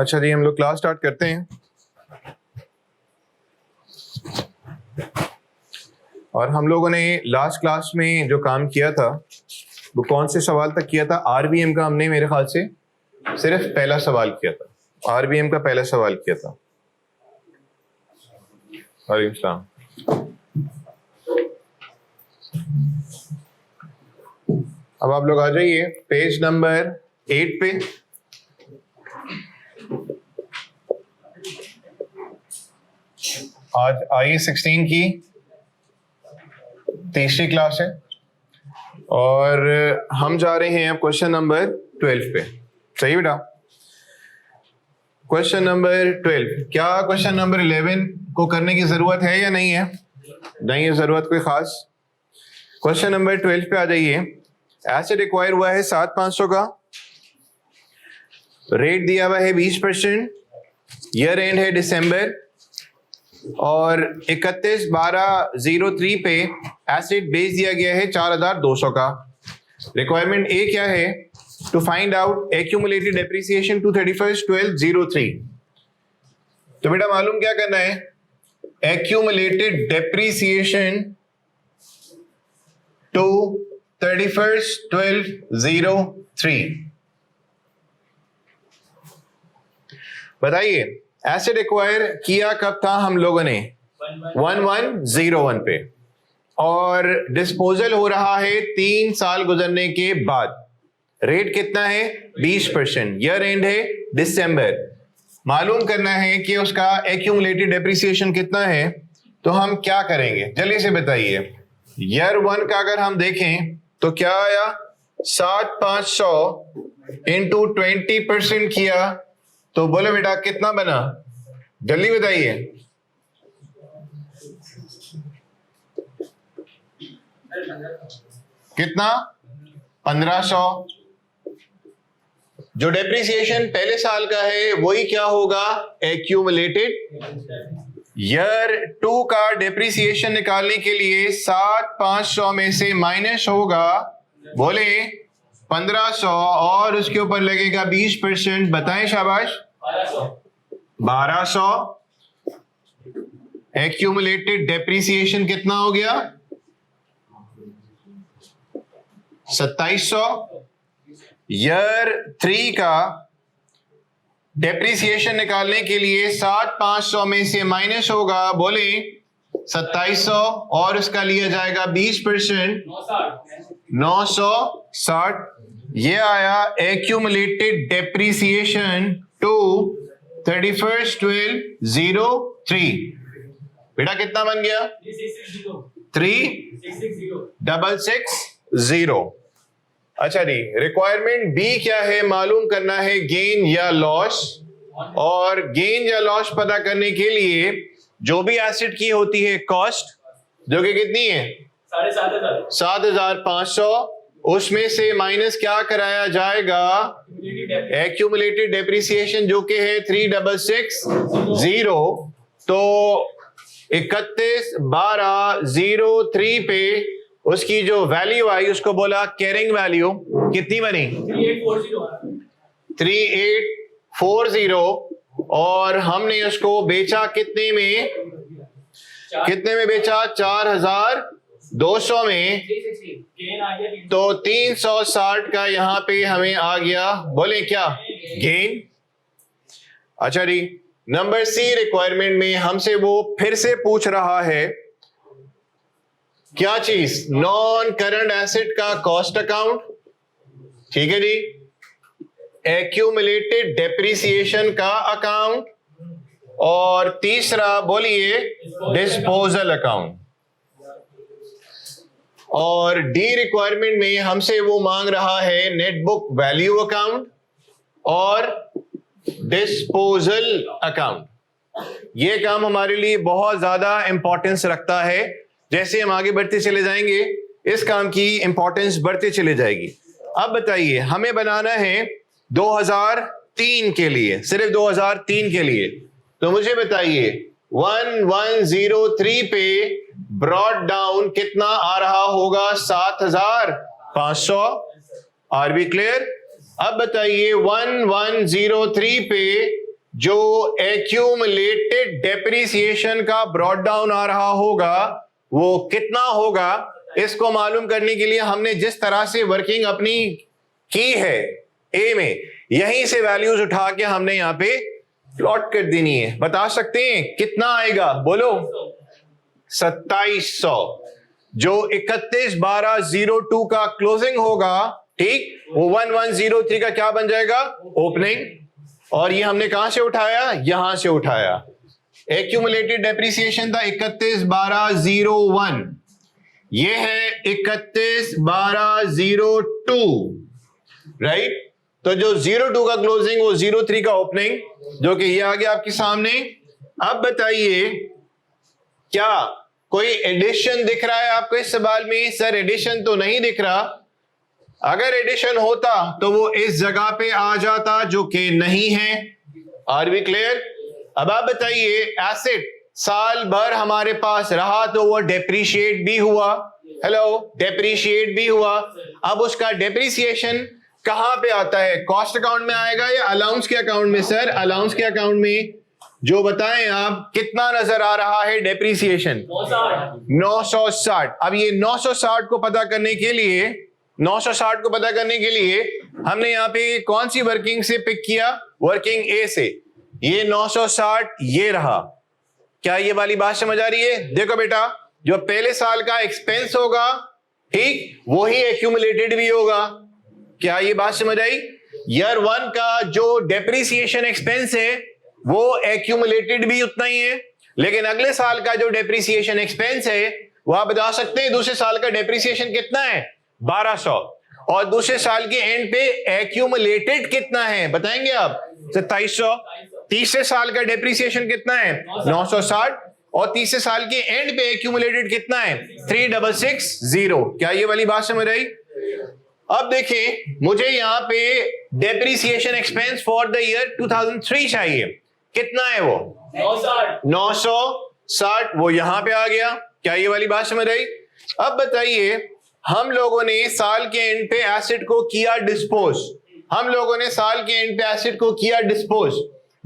अच्छा जी, हम लोग क्लास स्टार्ट करते हैं। और हम लोगों ने लास्ट क्लास में जो काम किया था वो कौन से सवाल तक किया था? आरबीएम का हमने मेरे ख्याल से सिर्फ पहला सवाल किया था। आरबीएम का पहला सवाल किया था। वालेकुम सलाम। अब आप लोग आ जाइए पेज नंबर 8 पे। आज IE16 की तीसरी क्लास है और हम जा रहे हैं अब क्वेश्चन नंबर 12 पे। सही बेटा? Question number 12। क्या क्वेश्चन नंबर 11 को करने की जरूरत है या नहीं है? नहीं है जरूरत कोई खास। क्वेश्चन नंबर 12 पे आ जाइए। एसिड एक्वायर हुआ है 7500 का, रेट दिया हुआ है 20%, ईयर एंड है दिसंबर और 31/12/03 पे एसिड बेच दिया गया है 4200 का। रिक्वायरमेंट ए क्या है? To find out accumulated depreciation to 31/12/03। तो बेटा मालूम क्या करना है? Accumulated depreciation to 31/12/03। बताइए एसिड एक्वायर किया कब था हम लोगों ने? 1101 पे, और डिस्पोजल हो रहा है 3 साल गुजरने के बाद। रेट कितना है? 20%। ईयर एंड है दिसंबर। मालूम करना है कि उसका एक्यूमुलेटेड डेप्रिसिएशन कितना है। तो हम क्या करेंगे जल्दी से बताइए। ईयर 1 का अगर हम देखें तो क्या आया? 7500 इंटू 20% किया तो बोलो बेटा कितना बना? जल्दी बताइए। कितना? 1500। जो डेप्रिसिएशन पहले साल का है वही क्या होगा? एक्यूमुलेटेड। ईयर 2 का डेप्रिसिएशन निकालने के लिए 7500 में से माइनस होगा बोले 1500 और उसके ऊपर लगेगा 20%। बताएं शाबाश। 1200। एक्यूमुलेटेड डेप्रिसिएशन कितना हो गया? 2700। ईयर 3 का डेप्रिसिएशन निकालने के लिए 7500 में से माइनस होगा बोले 2700 और उसका लिया जाएगा 20%। 960। ये आया एक्यूमुलेटेड डेप्रिसिएशन टू 31/12/03। बेटा कितना बन गया? 3660। अच्छा जी, रिक्वायरमेंट बी क्या है? मालूम करना है गेन या लॉस। और गेन या लॉस पता करने के लिए जो भी एसिड की होती है कॉस्ट, जो कि कितनी है? 7500, उसमें से माइनस क्या कराया जाएगा? एक्यूमुलेटेड डेप्रिसिएशन जो कि है 3660। तो 31/12/03 पे उसकी जो वैल्यू आई उसको बोला कैरिंग वैल्यू। कितनी बनी? 3840। और हमने उसको बेचा कितने में? कितने में बेचा? 4200 में। तो 360 का यहां पे हमें आ गया बोले क्या? गेन। अच्छा जी, नंबर सी रिक्वायरमेंट में हमसे वो फिर से पूछ रहा है क्या चीज? नॉन करंट एसिड का कॉस्ट अकाउंट। ठीक है जी। एक्यूमुलेटेड डेप्रिसिएशन का अकाउंट और तीसरा बोलिए डिस्पोजल अकाउंट। और डी रिक्वायरमेंट में हमसे वो मांग रहा है नेट बुक वैल्यू अकाउंट और डिस्पोजल अकाउंट। ये काम हमारे लिए बहुत ज्यादा इंपॉर्टेंस रखता है। जैसे हम आगे बढ़ते चले जाएंगे इस काम की इंपॉर्टेंस बढ़ते चले जाएगी। अब बताइए हमें बनाना है 2003 के लिए, सिर्फ 2003 के लिए। तो मुझे बताइए 1103 पे ब्रॉड डाउन कितना आ रहा होगा? 7500। Are we clear? अब बताइए 1103 पे जो एक्यूमुलेटेड डेप्रिसिएशन का ब्रॉट डाउन आ रहा होगा वो कितना होगा, इसको मालूम करने के लिए हमने जिस तरह से वर्किंग अपनी की है ए में, यहीं से वैल्यूज उठा के हमने यहां पे प्लॉट कर देनी है। बता सकते हैं कितना आएगा, बोलो 2700। जो 31/12/02 का क्लोजिंग होगा, ठीक, वो 1103 का क्या बन जाएगा, ओपनिंग। और ये हमने कहां से उठाया, यहां से उठाया। एक्यूमुलेटेड डेप्रिसिएशन था 31/12/01, ये है 31/12/02, राइट। तो जो 02 का क्लोजिंग वो 03 का ओपनिंग, जो कि ये आ गया आपके सामने। अब बताइए क्या कोई एडिशन दिख रहा है आपको इस सवाल में? सर एडिशन तो नहीं दिख रहा। अगर एडिशन होता तो वो इस जगह पे आ जाता, जो कि नहीं है। Are we clear? अब आप बताइए, एसेट साल भर हमारे पास रहा तो वो डेप्रिशिएट भी हुआ, हेलो, डेप्रिशिएट भी हुआ। अब उसका डेप्रिसिएशन कहां पे आता है, कॉस्ट अकाउंट में आएगा या अलाउंस के अकाउंट में? सर अलाउंस के अकाउंट में। जो बताएं आप, कितना नजर आ रहा है डेप्रिसिएशन? 960। अब ये 960 को पता करने के लिए, 960 को पता करने के लिए हमने यहाँ पे कौन सी वर्किंग से पिक किया, वर्किंग ए से। ये 960 ये रहा। क्या ये वाली बात समझ आ रही है? देखो बेटा, जो पहले साल का एक्सपेंस होगा, ठीक, वही एक्यूमुलेटेड भी होगा। क्या ये बात समझ आई? ईयर 1 का जो डेप्रिसिएशन एक्सपेंस है वो एक्यूमुलेटेड भी उतना ही है, लेकिन अगले साल का जो डेप्रिसिएशन एक्सपेंस है वो आप बता सकते हैं दूसरे साल का डेप्रिसिएशन कितना है, 1200। और दूसरे साल के एंड पे एक्यूमुलेटेड कितना है बताएंगे आप? 2700। तीसरे साल का डेप्रिसिएशन कितना है? 960। और तीसरे साल के एंड पे एक्यूमुलेटेड कितना है? 3660। क्या ये वाली बात समझ आई? अब देखिए, मुझे यहां पे depreciation expense for the year 2003 चाहिए। कितना है वो? 960। वो यहां पे आ गया। क्या ये वाली बात समझ आई? अब बताइए, हम लोगों ने साल के एंड पे एसेट को किया डिस्पोज। हम लोगों ने साल के एंड पे एसेट को किया डिस्पोज।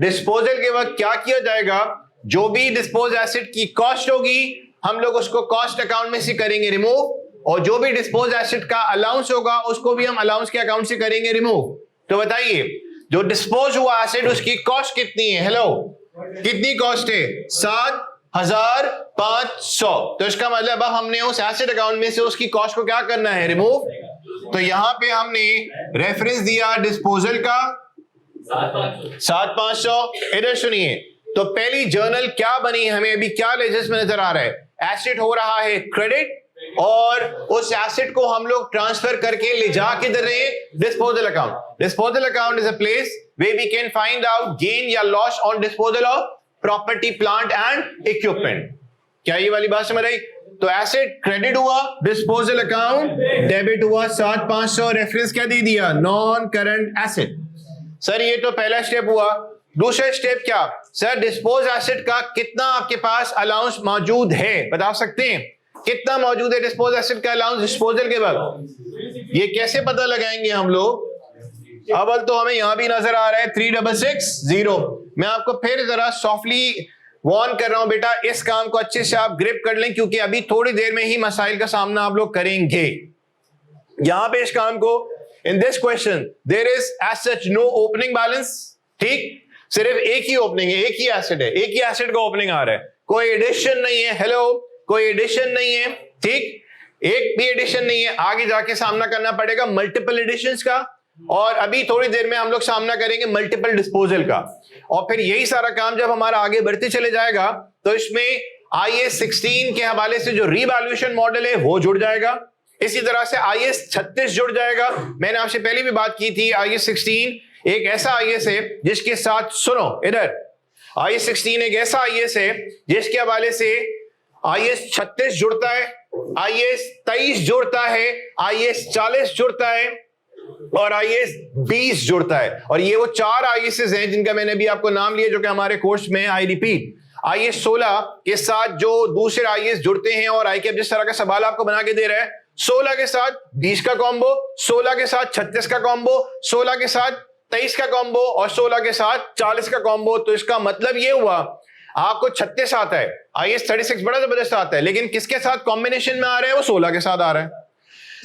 डिस्पोजल के वक्त क्या किया जाएगा? जो भी डिस्पोज एसेट की कॉस्ट होगी हम लोग उसको कॉस्ट अकाउंट में से करेंगे रिमूव, और जो भी डिस्पोज एसेट का अलाउंस होगा उसको भी हम अलाउंस के अकाउंट से करेंगे रिमूव। तो बताइए, जो डिस्पोज हुआ एसेट उसकी कॉस्ट कितनी है? हेलो, कितनी कॉस्ट है? 7500। तो इसका मतलब अब हमने उस एसेट अकाउंट में से उसकी कॉस्ट को क्या करना है? रिमूव। तो यहां पे हमने रेफरेंस दिया डिस्पोजल का 7500। इधर सुनिए, तो पहली जर्नल क्या बनी, हमें अभी क्या लेजेस में नजर आ रहा है? एसेट हो रहा है क्रेडिट, और उस एसेट को हम लोग ट्रांसफर करके ले जा किधर रहे? Disposal account. Disposal account is a place where we can find out gain या loss on disposal of property, plant and equipment. क्या ये वाली बात समझ आई? तो एसेट क्रेडिट हुआ, डिस्पोजल अकाउंट डेबिट हुआ 7500। रेफरेंस क्या दे दिया? Non current asset. सर ये तो पहला स्टेप हुआ। दूसरा स्टेप क्या? सर डिस्पोज एसेट का कितना आपके पास अलाउंस मौजूद है, बता सकते हैं? कितना मौजूद है डिस्पोज एसेट का अलाउंस डिस्पोजल के बाद? ये कैसे पता लगाएंगे हम लोग? अव्वल तो हमें यहां भी नजर आ रहा है 3660। मैं आपको फिर जरा सॉफ्टली वार्न कर रहा हूं, बेटा इस काम को अच्छे से आप ग्रिप कर लें, क्योंकि अभी थोड़ी देर में ही मसाइल का सामना आप लोग करेंगे। यहां पे इस काम को, in this question there is as such no opening balance, ठीक, सिर्फ एक ही ओपनिंग है, एक ही एसेट है, एक ही एसेट का ओपनिंग आ रहा है, कोई एडिशन नहीं है। हेलो, कोई एडिशन नहीं है, ठीक, एक भी एडिशन नहीं है। आगे जाके सामना करना पड़ेगा मल्टीपल एडिशंस का, और अभी थोड़ी देर में हम लोग सामना करेंगे मल्टीपल डिस्पोजल का। और फिर यही सारा काम जब हमारा आगे बढ़ते चले जाएगा तो इसमें IAS 16 के हवाले से जो रीवैल्यूएशन मॉडल है वो जुड़ जाएगा। इसी तरह से IAS 36 जुड़ जाएगा। मैंने आपसे पहले भी बात की थी, IAS 16 एक ऐसा IAS है जिसके साथ, सुनो इधर, IAS 16 एक ऐसा IAS है जिसके हवाले से IAS 36 जुड़ता है, IAS 23 जुड़ता है, IAS 40 जुड़ता है और IAS 20 जुड़ता है। और ये वो 4 IAS हैं जिनका मैंने अभी आपको नाम लिया, जो कि हमारे कोर्स में, आई रिपीट, IAS 16 के साथ जो दूसरे IAS जुड़ते हैं, और ICAP जिस तरह का सवाल आपको बना के दे रहा है, 16 के साथ 20 का कॉम्बो, 16 के साथ 36 का कॉम्बो, 16 के साथ 23 का कॉम्बो और 16 के साथ 40 का कॉम्बो। तो इसका मतलब ये हुआ आपको 36 आता है, IAS 36 बड़ा जबरदस्त आता है, लेकिन किसके साथ कॉम्बिनेशन में आ रहा है? वो 16 के साथ आ रहा है।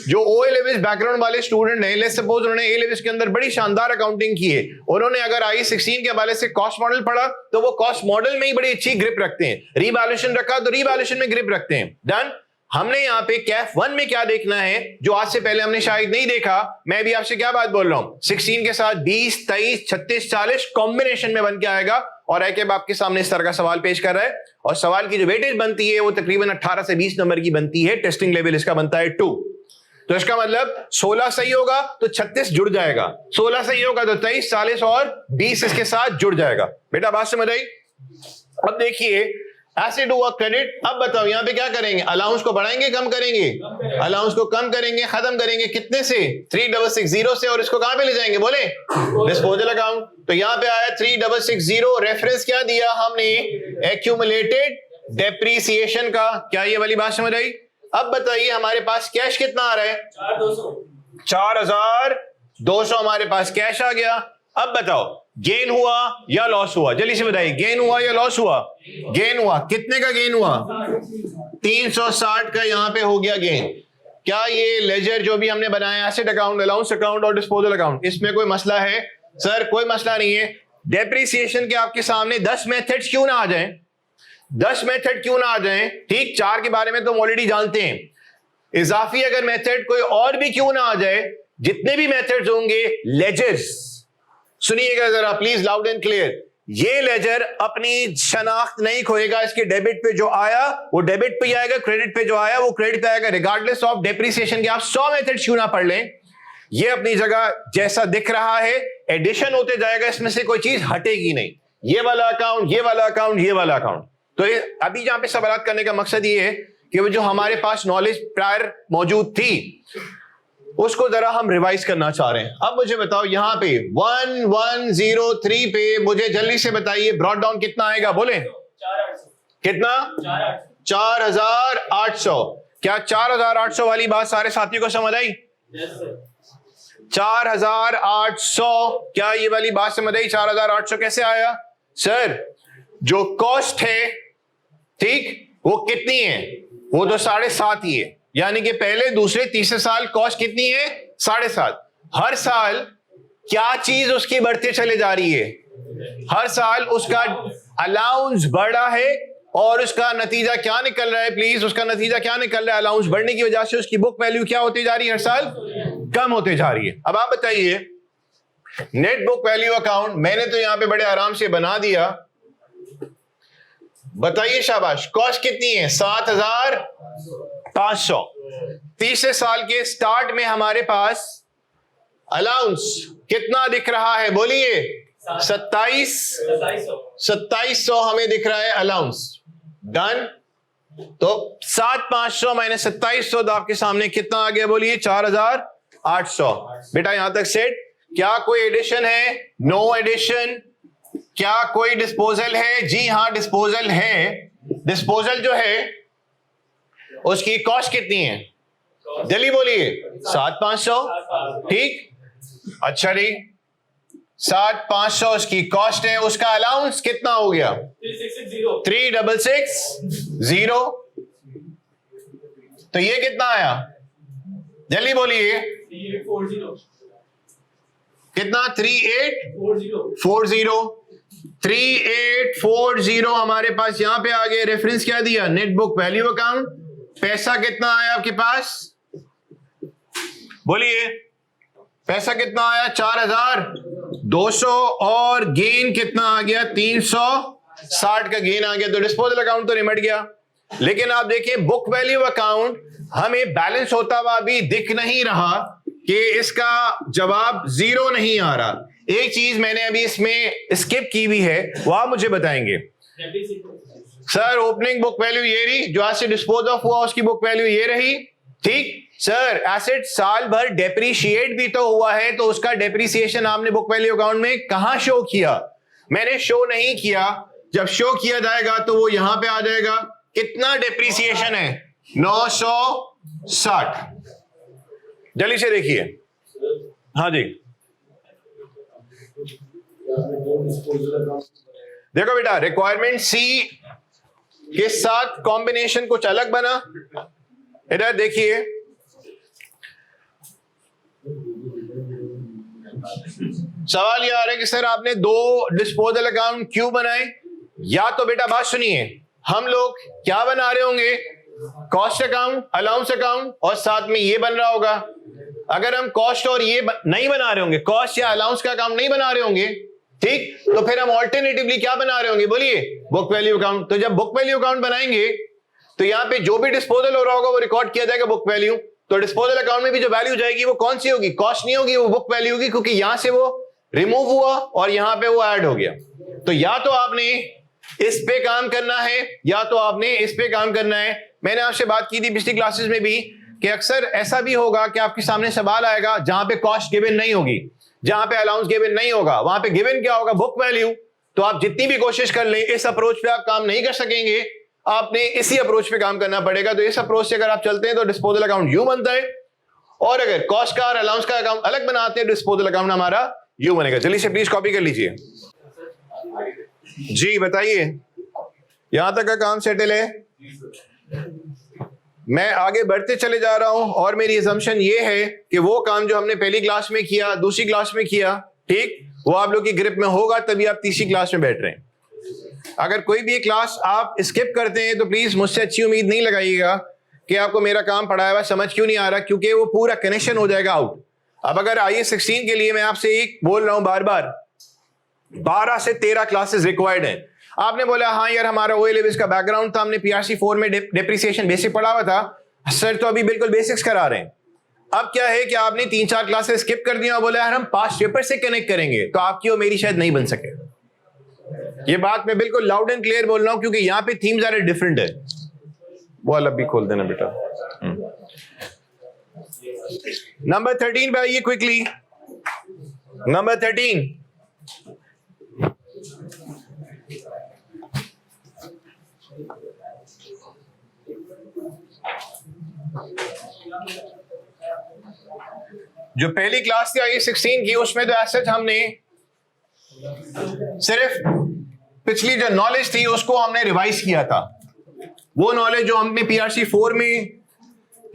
जो OA लेवल्स बैकग्राउंड वाले स्टूडेंट हैं, लेट्स सपोज उन्होंने A लेवल्स के अंदर बड़ी शानदार अकाउंटिंग की है, उन्होंने अगर IAS 16 के हवाले से कॉस्ट मॉडल पढ़ा तो वो कॉस्ट मॉडल में ही बड़ी अच्छी ग्रिप रखते हैं, रीवैल्यूएशन रखा तो रीवैल्यूएशन में ग्रिप रखते हैं। डन। हमने यहाँ पे कैफ 1 में क्या देखना है जो आज से पहले हमने शायद नहीं देखा। मैं भी आपसे क्या बात बोल रहा हूं, 16 के साथ 20, 23, 36, 40 कॉम्बिनेशन में बन के आएगा। और आईकेब आपके सामने इस तरह का सवाल पेश कर रहा है और सवाल की जो वेटेज बनती है वो तकरीबन 18 से 20 नंबर की बनती है। टेस्टिंग लेवल इसका बनता है 2। तो इसका मतलब 16 सही होगा तो 36 जुड़ जाएगा, 16 सही होगा तो 23, 40 और 20 इसके साथ जुड़ जाएगा। बेटा बात समझ आई? अब देखिए एसिड हुआ क्रेडिट। अब बताओ यहां पे क्या करेंगे? अलाउंस को बढ़ाएंगे कम करेंगे? अलाउंस को कम करेंगे, खत्म करेंगे कितने से? 3660 से। और इसको कहां पे ले जाएंगे बोले? Disposal account. तो यहां पे आया 3660। रेफरेंस क्या दिया हमने? एक्यूमुलेटेड डेप्रीसिएशन का। क्या ये वाली बात समझ आई? अब बताइए हमारे पास कैश कितना आ रहा है? 4200 हमारे पास कैश आ गया। अब बताओ गेन हुआ या लॉस हुआ? जल्दी से बताइए, गेन हुआ या लॉस हुआ? गेन हुआ। कितने का गेन हुआ? 360 का यहां पे हो गया गेन। क्या ये लेजर जो भी हमने बनाया एसेट अकाउंट, अलाउंस अकाउंट और डिस्पोजल अकाउंट, इसमें कोई मसला है? सर कोई मसला नहीं है। डेप्रीसिएशन के आपके सामने 10 मेथड्स क्यों ना आ जाएं? 10 मेथड क्यों ना आ जाएं? ठीक, 4 के बारे में तो ऑलरेडी जानते हैं। इजाफी अगर मेथड कोई और भी क्यों ना आ जाए, जितने भी मेथड्स होंगे लेजर्स, सुनिएगा जरा प्लीज लाउड एंड क्लियर, ये लेजर अपनी शनाख्त नहीं खोएगा। इसके डेबिट पे जो आया वो डेबिट पे आएगा, क्रेडिट पे जो आया वो क्रेडिट पे आएगा, रिगार्डलेस ऑफ डेप्रीसिएशन के। आप 100 मेथड क्यों ना पढ़ लें, ये अपनी जगह जैसा दिख रहा है एडिशन होते जाएगा, इसमें से कोई चीज हटेगी नहीं। ये वाला अकाउंट, ये वाला अकाउंट, ये वाला अकाउंट। तो ये अभी जहां पे सवाल करने का मकसद ये है कि वो जो हमारे पास नॉलेज प्रायर मौजूद थी उसको जरा हम रिवाइज करना चाह रहे हैं। अब मुझे बताओ यहां पे 1103 पे मुझे जल्दी से बताइए ब्रॉड डाउन कितना आएगा? बोले कितना? 4800। क्या 4800 वाली बात सारे साथियों को समझ आई? 4800। क्या ये वाली बात समझ आई? 4800 कैसे आया? सर जो कॉस्ट है ठीक वो कितनी है? वो तो 7.5 ही है, यानी कि पहले दूसरे तीसरे साल कॉस्ट कितनी है? 7.5। हर साल क्या चीज उसकी बढ़ते चले जा रही है? हर साल उसका अलाउंस बढ़ा है और उसका नतीजा क्या निकल रहा है? प्लीज उसका नतीजा क्या निकल रहा है? अलाउंस बढ़ने की वजह से उसकी बुक वैल्यू क्या होती जा रही है? हर साल कम होते जा रही है। अब आप बताइए नेट बुक वैल्यू अकाउंट मैंने तो यहां पे बड़े आराम से बना दिया। बताइए शाबाश, कॉस्ट कितनी है? 7500। तीसरे साल के स्टार्ट में हमारे पास अलाउंस कितना दिख रहा है? बोलिए 2700 हमें दिख रहा है अलाउंस। डन। तो 7500 माइनस 2700 तो आपके सामने कितना आ गया? बोलिए 4800। बेटा यहां तक सेट। क्या कोई एडिशन है? No addition. क्या कोई डिस्पोजल है? जी हां डिस्पोजल है। डिस्पोजल जो है उसकी कॉस्ट कितनी है? जल्दी बोलिए 7500। ठीक, अच्छा जी 7500 उसकी कॉस्ट है। उसका अलाउंस कितना हो गया? 3660। तो ये कितना आया? जल्दी बोलिए कितना? 3840। 3840 हमारे पास यहां पे आ गए। रेफरेंस क्या दिया? Net book value account. पैसा कितना आया आपके पास? बोलिए पैसा कितना आया? 4200। और गेन कितना आ गया? 360 का गेन आ गया। तो डिस्पोजल अकाउंट तो निमट गया। लेकिन आप देखिए बुक वैल्यू अकाउंट हमें बैलेंस होता हुआ भी दिख नहीं रहा कि इसका जवाब 0 नहीं आ रहा। एक चीज मैंने अभी इसमें स्किप की हुई है, वो आप मुझे बताएंगे। सर ओपनिंग बुक वैल्यू ये रही, जो आज से डिस्पोज ऑफ हुआ उसकी बुक वैल्यू ये रही। ठीक सर, एसेट साल भर डेप्रीशिएट भी तो हुआ है, तो उसका डेप्रीसिएशन आपने बुक वैल्यू अकाउंट में कहां शो किया? मैंने शो नहीं किया। जब शो किया जाएगा तो वो यहां पे आ जाएगा। कितना डेप्रीसिएशन है? 960। जल्दी से देखिए। हाँ जी देखो बेटा, रिक्वायरमेंट सी के साथ कॉम्बिनेशन कुछ अलग बना। इधर देखिए, सवाल यह आ रहा है कि सर आपने दो डिस्पोजल अकाउंट क्यों बनाए? या तो बेटा बात सुनिए, हम लोग क्या बना रहे होंगे? कॉस्ट अकाउंट, अलाउंस अकाउंट, और साथ में ये बन रहा होगा। अगर हम कॉस्ट और ये नहीं बना रहे होंगे, कॉस्ट या अलाउंस का अकाउंट नहीं बना रहे होंगे, ठीक, तो फिर हम ऑल्टरनेटिवली क्या बना रहे होंगे? बोलिए, बुक वैल्यू अकाउंट। तो जब बुक वैल्यू अकाउंट बनाएंगे तो यहां पे जो भी डिस्पोजल हो रहा होगा वो रिकॉर्ड किया जाएगा बुक वैल्यू। तो डिस्पोजल अकाउंट में भी जो वैल्यू जाएगी वो कौन सी होगी? कॉस्ट नहीं होगी, वो बुक वैल्यू होगी, क्योंकि यहां से वो रिमूव हुआ और यहां पे वो ऐड हो गया। तो या तो आपने इस पे काम करना है या तो आपने इस पे काम करना है। मैंने आपसे बात की थी पिछली क्लासेस में भी कि अक्सर ऐसा भी होगा कि आपके सामने सवाल आएगा जहां पे कॉस्ट गिवन नहीं होगी, जहां पे अलाउंस गिवन नहीं होगा, वहां पे गिवन क्या होगा? Book value. तो आप जितनी भी कोशिश कर लें, इस अप्रोच पे आप काम नहीं कर सकेंगे, आपने इसी अप्रोच पे काम करना पड़ेगा। तो इस अप्रोच से अगर आप चलते हैं तो डिस्पोजल अकाउंट यू बनता है, और अगर कॉस्ट का और अलाउंस का अकाउंट अलग बनाते हैं, डिस्पोजल अकाउंट हमारा यू बनेगा। जल्दी से प्लीज कॉपी कर लीजिए। जी बताइए, यहां तक का काम सेटल है? मैं आगे बढ़ते चले जा रहा हूं, और मेरी असम्पशन ये है कि वो काम जो हमने पहली क्लास में किया, दूसरी क्लास में किया, ठीक, वो आप लोग की ग्रिप में होगा, तभी आप तीसरी क्लास में बैठ रहे हैं। अगर कोई भी क्लास आप स्किप करते हैं तो प्लीज मुझसे अच्छी उम्मीद नहीं लगाइएगा कि आपको मेरा काम पढ़ाया हुआ समझ क्यों नहीं आ रहा, क्योंकि वो पूरा कनेक्शन हो जाएगा आउट। अब अगर IAS 16 के लिए मैं आपसे एक बोल रहा हूं बार बार, 12 से 13 क्लासेस रिक्वायर्ड हैं। आपने बोला हाँ यार हमारा OA का बैकग्राउंड था, हमने PRC 4 में डेप्रिसिएशन बेसिक पढ़ा हुआ था सर, तो अभी बिल्कुल बेसिक्स करा रहे हैं। अब क्या है कि आपने 3-4 क्लासेस स्किप कर दिया और बोला यार हम पास्ट पेपर से कनेक्ट करेंगे, तो आपकी और मेरी शायद नहीं बन सके। ये बात मैं बिल्कुल लाउड एंड क्लियर बोल रहा हूं, क्योंकि यहां पे थीम ज़रा डिफरेंट है। वो अलग भी खोल देना बेटा। नंबर 13 पे आइए क्विकली। नंबर 13, जो पहली क्लास थी IAS 16 की, उसमें तो ऐसे हमने सिर्फ पिछली जो नॉलेज थी उसको हमने रिवाइज किया था। वो नॉलेज जो हमने PRC 4 में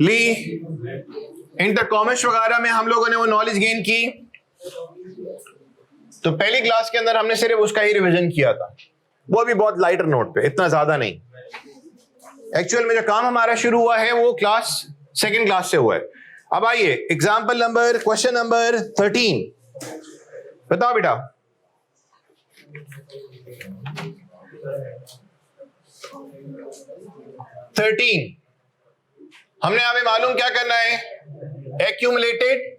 ली, इंटर कॉमर्स वगैरह में हम लोगों ने वो नॉलेज गेन की, तो पहली क्लास के अंदर हमने सिर्फ उसका ही रिवीजन किया था, वो भी बहुत लाइटर नोट पे, इतना ज्यादा नहीं। एक्चुअल में जो काम हमारा शुरू हुआ है वो सेकंड क्लास से हुआ है। अब आइए एग्जाम्पल नंबर, क्वेश्चन नंबर 13 बताओ बेटा। हमने हमें मालूम क्या करना है? एक्यूमुलेटेड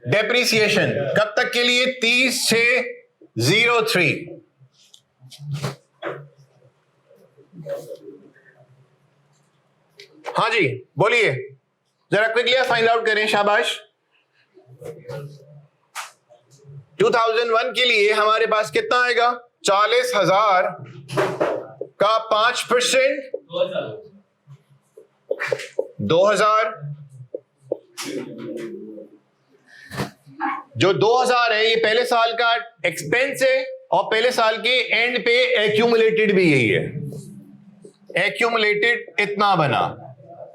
डेप्रिसिएशन कब तक के लिए? 30 से 03। हाँ जी बोलिए, जरा क्विकली फाइंड आउट करें, शाबाश। 2001 के लिए हमारे पास कितना आएगा? 40,000 का 5%, 2000। जो 2000 है ये पहले साल का एक्सपेंस है, और पहले साल के एंड पे एक्यूमुलेटेड भी यही है। एक्यूमुलेटेड इतना बना।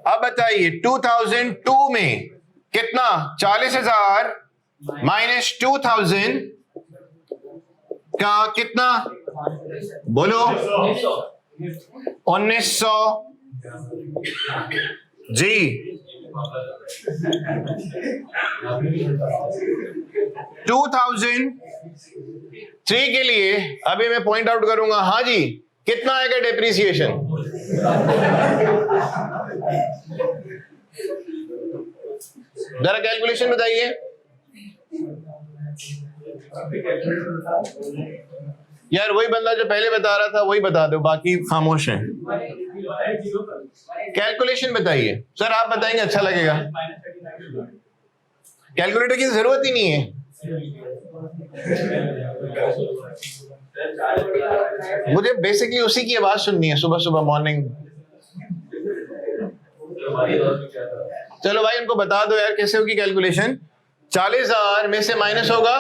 अब बताइए 2002 में कितना? 40,000 माइनस 2000 का कितना? बोलो 1900 जी। 2003 के लिए अभी मैं पॉइंट आउट करूंगा। हाँ जी, कितना आएगा डेप्रिसिएशन? जरा कैलकुलेशन बताइए। यार वही बंदा जो पहले बता रहा था वही बता दो, बाकी खामोश हैं। कैलकुलेशन बताइए सर, आप बताएंगे अच्छा लगेगा। कैलकुलेटर की जरूरत ही नहीं है, मुझे बेसिकली उसी की आवाज सुननी है सुबह सुबह मॉर्निंग। चलो भाई उनको बता दो यार कैसे होगी कैलकुलेशन। 40,000 में से माइनस होगा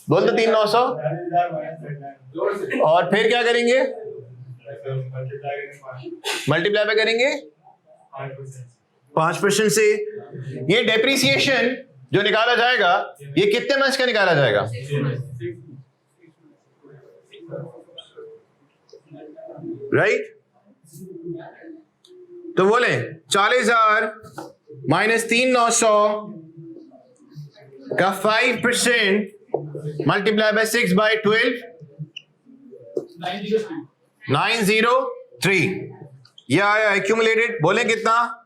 बोल दो 3,900 और फिर क्या करेंगे, मल्टीप्लाई पे करेंगे 5% से। ये डेप्रिसिएशन जो निकाला जाएगा ये कितने मंथ्स का निकाला जाएगा, राइट? तो बोले 40,000 माइनस 3,900 का 5% मल्टीप्लाई बाय 6/12 903। यह आया एक्यूमुलेटेड, बोले कितना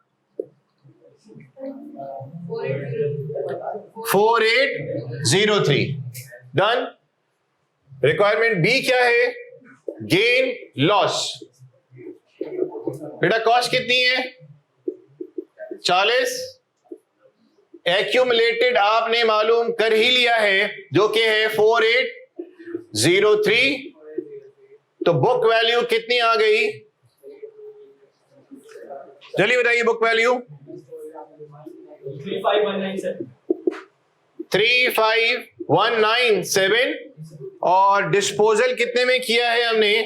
4803। डन। रिक्वायरमेंट बी क्या है, गेन लॉस। बेटा कॉस्ट कितनी है 40, एक्यूमुलेटेड आपने मालूम कर ही लिया है जो कि है 4803। तो बुक वैल्यू कितनी आ गई, चलिए बताइए बुक वैल्यू 35,197 और डिस्पोजल कितने में किया है हमने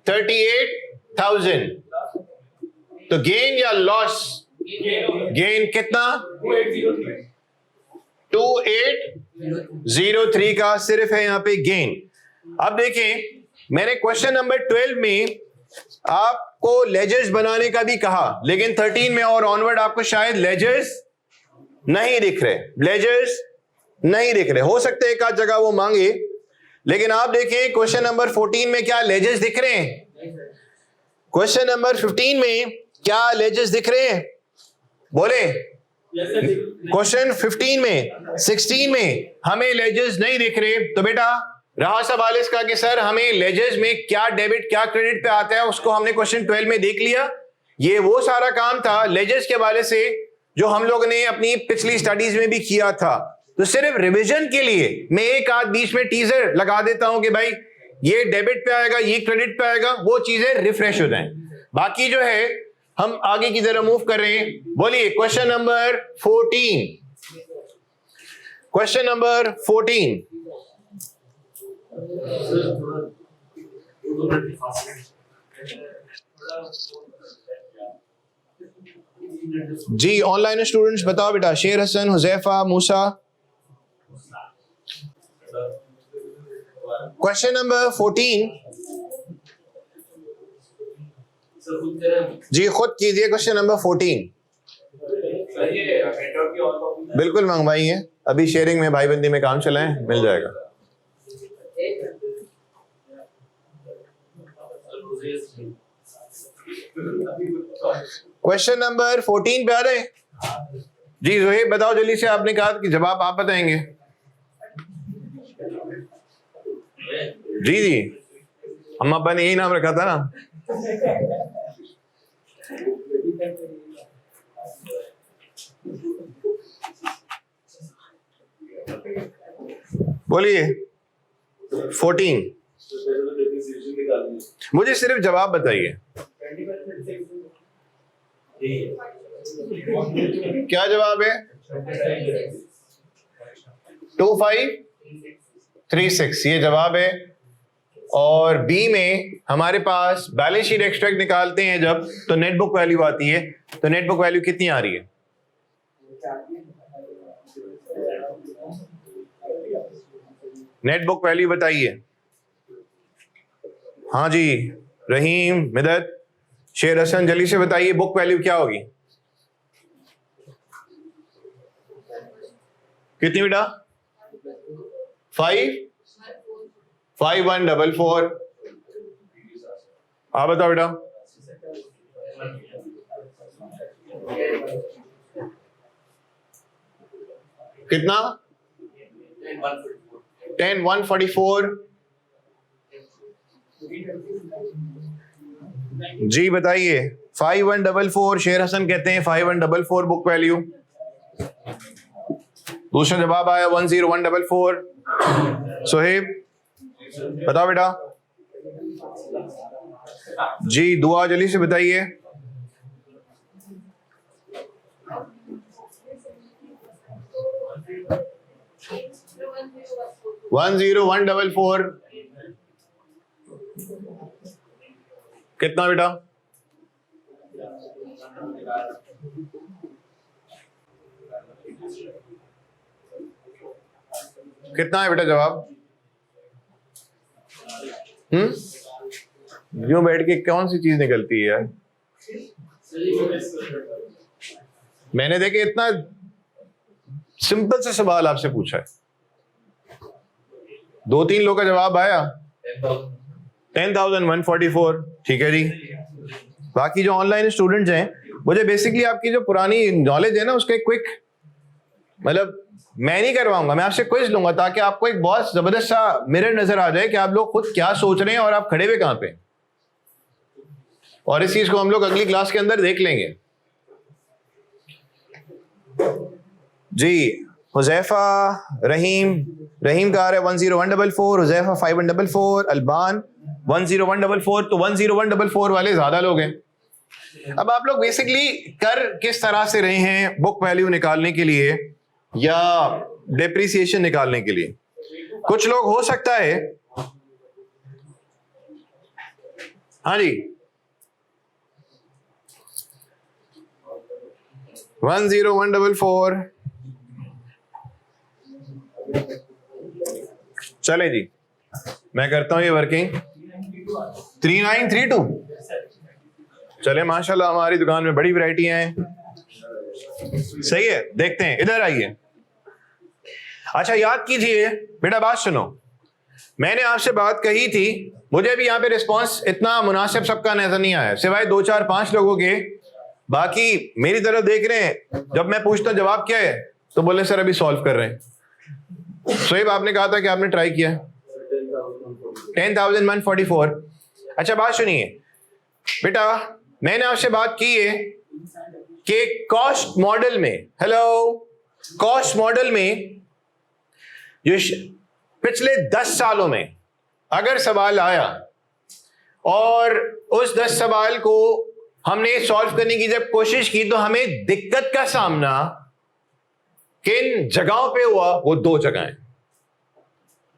38,000। तो गेन या लॉस, गेन कितना 2803 का सिर्फ है यहां पे गेन। अब देखें मैंने क्वेश्चन नंबर 12 में आपको लेजर्स बनाने का भी कहा, लेकिन 13 में और ऑनवर्ड आपको शायद लेजर्स नहीं दिख रहे, लेजर्स नहीं दिख रहे। हो सकता है एक आध जगह वो मांगे, लेकिन आप देखें क्वेश्चन नंबर 14 में क्या लेजर्स दिख रहे हैं, क्वेश्चन नंबर 15 में क्या लेजर्स दिख रहे हैं, बोले क्वेश्चन 15 में 16 में हमें लेजर्स नहीं दिख रहे। तो बेटा रहा सवाल इसका कि सर हमें लेजर्स में क्या डेबिट क्या क्रेडिट पे आता है, उसको हमने क्वेश्चन 12 में देख लिया। ये वो सारा काम था लेजर्स के वाले से जो हम लोग ने अपनी पिछली स्टडीज में भी किया था। तो सिर्फ रिवीजन के लिए मैं एक आध बीच में टीजर लगा देता हूं कि भाई ये डेबिट पे आएगा ये क्रेडिट पे आएगा, वो चीजें रिफ्रेश हो जाएं। बाकी जो है हम आगे की तरफ मूव कर रहे हैं। बोलिए क्वेश्चन नंबर 14, क्वेश्चन नंबर 14। जी ऑनलाइन स्टूडेंट्स बताओ बेटा, शेर हसन, हुजैफा, मूसा। क्वेश्चन नंबर 14 जी खुद कीजिए। क्वेश्चन नंबर 14 बिल्कुल मंगवाई है, अभी शेयरिंग में भाईबंदी में काम चला है, मिल जाएगा। क्वेश्चन नंबर 14 पे आ रहे जी। जोहेब बताओ जल्दी से, आपने कहा कि जवाब आप बताएंगे। जी जी अम्मा अब्बा ने यही नाम रखा था ना। बोलिए 14, मुझे सिर्फ जवाब बताइए। क्या जवाब है 2536 ये जवाब है। और बी में हमारे पास बैलेंस शीट एक्सट्रैक्ट निकालते हैं जब, तो नेट बुक वैल्यू आती है। तो नेट बुक वैल्यू कितनी आ रही है, नेट बुक वैल्यू बताइए। हाँ जी रहीम, मिदत, शेर हसन जल्दी से बताइए बुक वैल्यू क्या होगी, कितनी बेटा 5144। आप बताओ बेटा कितना 10144। जी बताइए 5144। शेर हसन कहते हैं 5144 बुक वैल्यू। दूसरा जवाब आया 10144। सोहेब बताओ बेटा। जी दुआ जल्दी से बताइए। 10144 कितना बेटा? कितना है बेटा जवाब? यूं बैठ के कौन सी चीज निकलती है यार? मैंने देखे इतना सिंपल सा सवाल आपसे पूछा है, 2-3 लोग का जवाब आया 10,144। ठीक है जी। बाकी जो ऑनलाइन स्टूडेंट्स हैं, मुझे बेसिकली आपकी जो पुरानी नॉलेज है ना उसका एक क्विक, मतलब मैं नहीं करवाऊंगा, मैं आपसे क्विज लूंगा ताकि आपको एक बहुत जबरदस्त सा मिरर नजर आ जाए कि आप लोग खुद क्या सोच रहे हैं और आप खड़े हुए कहां पे। और इस चीज को हम लोग अगली क्लास के अंदर देख लेंगे जी। हुजैफा, रहीम का आ रहा है 10144, हुजैफा 5144, अल्बान 10144। तो 10144 वाले ज्यादा लोग हैं। अब आप लोग बेसिकली कर किस तरह से रहे हैं बुक वैल्यू निकालने के लिए या डेप्रिसिएशन निकालने के लिए? कुछ लोग हो सकता है, हाँ जी, 10144 चले जी, मैं करता हूं ये वर्किंग। 3932 चले, माशाल्लाह हमारी दुकान में बड़ी वैरायटियां हैं। सही है, देखते हैं, इधर आइए। अच्छा याद कीजिए बेटा, बात सुनो, मैंने आपसे बात कही थी, मुझे भी यहाँ पे रिस्पांस इतना मुनासिब सबका नजर नहीं आया सिवाय 2-4-5 लोगों के। बाकी मेरी तरफ देख रहे हैं, जब मैं पूछता जवाब क्या है तो बोले सर अभी सॉल्व कर रहे हैं। सोएब आपने कहा था कि आपने ट्राई किया 10,144। अच्छा बात सुनिए बेटा, मैंने आपसे बात की है कि कॉस्ट मॉडल में, हेलो, कॉस्ट मॉडल में जो पिछले 10 सालों में अगर सवाल आया और उस 10 सवाल को हमने सॉल्व करने की जब कोशिश की तो हमें दिक्कत का सामना किन जगहों पे हुआ? वो 2 जगहें।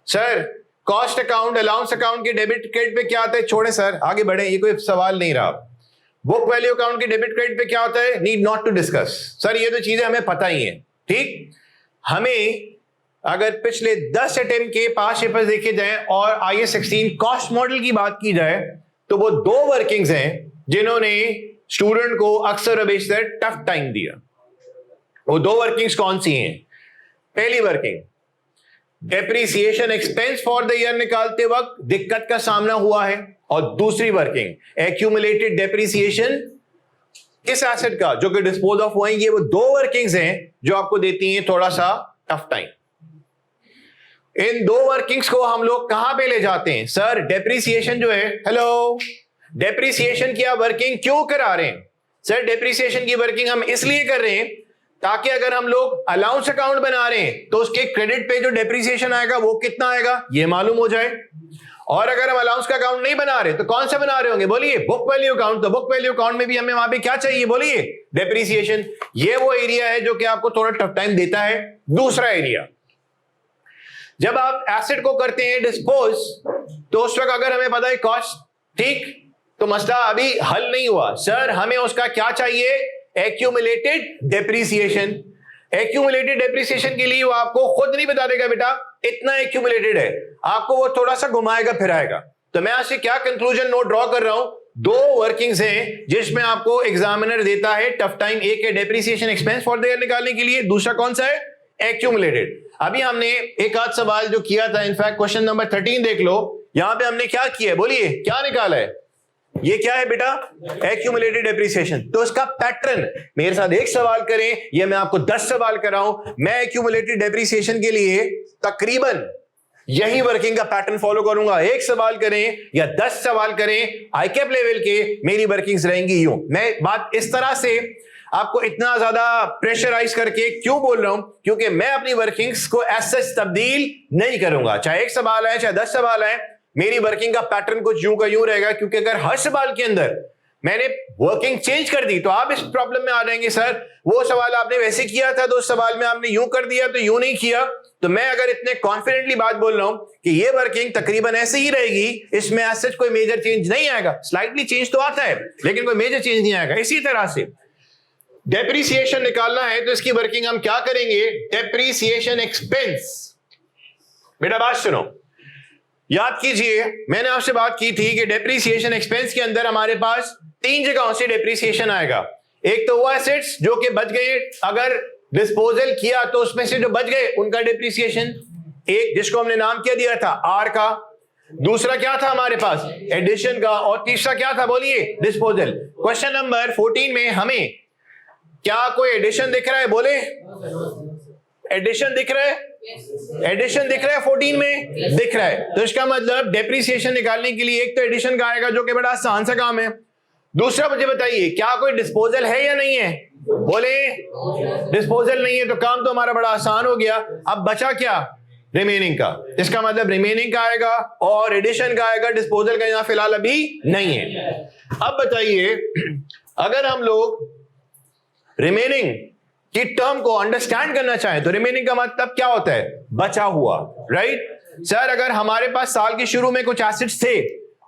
Sir cost account, allowance account के डेबिट क्रेडिट पे क्या आता है? छोड़े सर, आगे बढ़े, ये कोई सवाल नहीं रहा। बुक वैल्यू अकाउंट के डेबिट क्रेडिट पे क्या होता है? Need not to discuss. Sir ये तो चीजें हमें पता ही है। ठीक, हमें अगर पिछले 10 अटेम्प्ट के 5 पेपर्स देखे जाएं और IAS 16 कॉस्ट मॉडल की बात की जाए तो वो 2 वर्किंग्स हैं जिन्होंने स्टूडेंट को अक्सर बेशतर टफ टाइम दिया। वो 2 वर्किंग्स कौन सी हैं? पहली working, depreciation expense for the year निकालते वक्त दिक्कत का सामना हुआ है, और दूसरी वर्किंग, एक्यूमुलेटेड डेप्रिसिएशन किस एसेट का जो कि डिस्पोज ऑफ हुए। ये वो 2 वर्किंग्स हैं जो आपको देती हैं थोड़ा सा टफ टाइम। इन 2 वर्किंग्स को हम लोग कहां पे ले जाते हैं? सर डेप्रिसिएशन जो है, हेलो, डेप्रिसिएशन की आप वर्किंग क्यों करा रहे हैं? सर डेप्रिसिएशन की वर्किंग हम इसलिए कर रहे हैं ताकि अगर हम लोग अलाउंस अकाउंट बना रहे हैं तो उसके क्रेडिट पे जो डेप्रिसिएशन आएगा वो कितना आएगा ये मालूम हो जाए। और अगर हम अलाउंस का अकाउंट नहीं बना रहे तो कौन सा बना रहे होंगे? बोलिए, बुक वैल्यू अकाउंट। तो बुक वैल्यू अकाउंट में भी हमें वहां पे क्या चाहिए? बोलिए, डेप्रिसिएशन। ये वो एरिया है जो कि आपको थोड़ा टफ टाइम देता है। दूसरा एरिया, जब आप एसेट को करते हैं डिस्पोज तो उस वक्त अगर हमें पता है कॉस्ट, ठीक, तो मसला अभी हल नहीं हुआ। सर हमें उसका क्या चाहिए? Accumulated depreciation. एक्यूमुलेटेड डेप्रिसिएशन के लिए वो आपको खुद नहीं बता देगा बेटा इतना एक्यूमुलेटेड है, आपको वो थोड़ा सा घुमाएगा फिराएगा। तो मैं आपसे क्या कंक्लूजन नोट ड्रॉ कर रहा हूं? 2 वर्किंग्स हैं जिसमें आपको एग्जामिनर देता है टफ टाइम। एक है depreciation expense for the year निकालने के लिए, दूसरा कौन सा है? एक्यूमुलेटेड। अभी हमने एक आध सवाल जो किया था, इनफैक्ट क्वेश्चन नंबर 13 देख लो, यहां पे हमने क्या किया है? बोलिए, क्या निकाला है? ये क्या है बेटा? Accumulated depreciation. तो इसका पैटर्न, मेरे साथ एक सवाल करें, ये मैं आपको 10 सवाल कर रहा हूं, मैं एक्यूमुलेटेड डेप्रिसिएशन के लिए तकरीबन यही वर्किंग का पैटर्न फॉलो करूंगा। 1 सवाल करें या 10 सवाल करें, आईकेप लेवल के मेरी वर्किंग्स रहेंगी यूं। मैं बात इस तरह से आपको इतना ज्यादा प्रेशराइज करके क्यों बोल रहा हूं? क्योंकि मैं अपनी वर्किंग्स को एज सच तब्दील नहीं करूंगा, चाहे 1 सवाल है चाहे 10 सवाल है, मेरी वर्किंग का पैटर्न कुछ यूं का यूं रहेगा। क्योंकि अगर हर सवाल के अंदर मैंने वर्किंग चेंज कर दी, तो आप इस प्रॉब्लम में आ जाएंगे सर वो सवाल आपने वैसे किया था तो उस सवाल में आपने यूं कर दिया तो यूं नहीं किया। तो मैं अगर इतने कॉन्फिडेंटली बात बोल रहा हूं कि ये वर्किंग तकरीबन ऐसे ही रहेगी, इसमें आज सच कोई मेजर चेंज नहीं आएगा, स्लाइटली चेंज तो आता है लेकिन कोई मेजर चेंज नहीं आएगा। इसी तरह से डेप्रिसिएशन निकालना है तो इसकी वर्किंग हम क्या करेंगे, डेप्रिसिएशन एक्सपेंस। बेटा बात सुनो, याद कीजिए मैंने आपसे बात की थी कि डेप्रिसिएशन एक्सपेंस के अंदर हमारे पास 3 जगहों से डेप्रिसिएशन आएगा। एक तो वो एसेट्स जो कि बच गए, अगर डिस्पोजल किया तो उसमें से जो बच गए उनका डेप्रिसिएशन, एक जिसको हमने नाम क्या दिया था आर का, दूसरा क्या था हमारे पास एडिशन का, और तीसरा क्या था बोलिए डिस्पोजल। क्वेश्चन नंबर 14 में हमें क्या कोई एडिशन दिख रहा है, बोले एडिशन दिख रहा है, एडिशन दिख रहा है 14 में दिख रहा है। तो इसका मतलब डेप्रिसिएशन निकालने के लिए एक तो एडिशन का आएगा जो कि बड़ा आसान सा काम है, दूसरा मुझे बताइए क्या कोई डिस्पोजल है या नहीं है, बोले डिस्पोजल नहीं है तो काम तो हमारा बड़ा आसान हो गया। अब बचा क्या, रिमेनिंग का, इसका मतलब रिमेनिंग का आएगा और एडिशन का आएगा, डिस्पोजल का यहां फिलहाल अभी नहीं है। अब बताइए अगर हम लोग रिमेनिंग की टर्म को अंडरस्टैंड करना चाहें तो रिमेनिंग का मतलब क्या होता है, बचा हुआ, राइट। सर अगर हमारे पास साल के शुरू में कुछ एसेट्स थे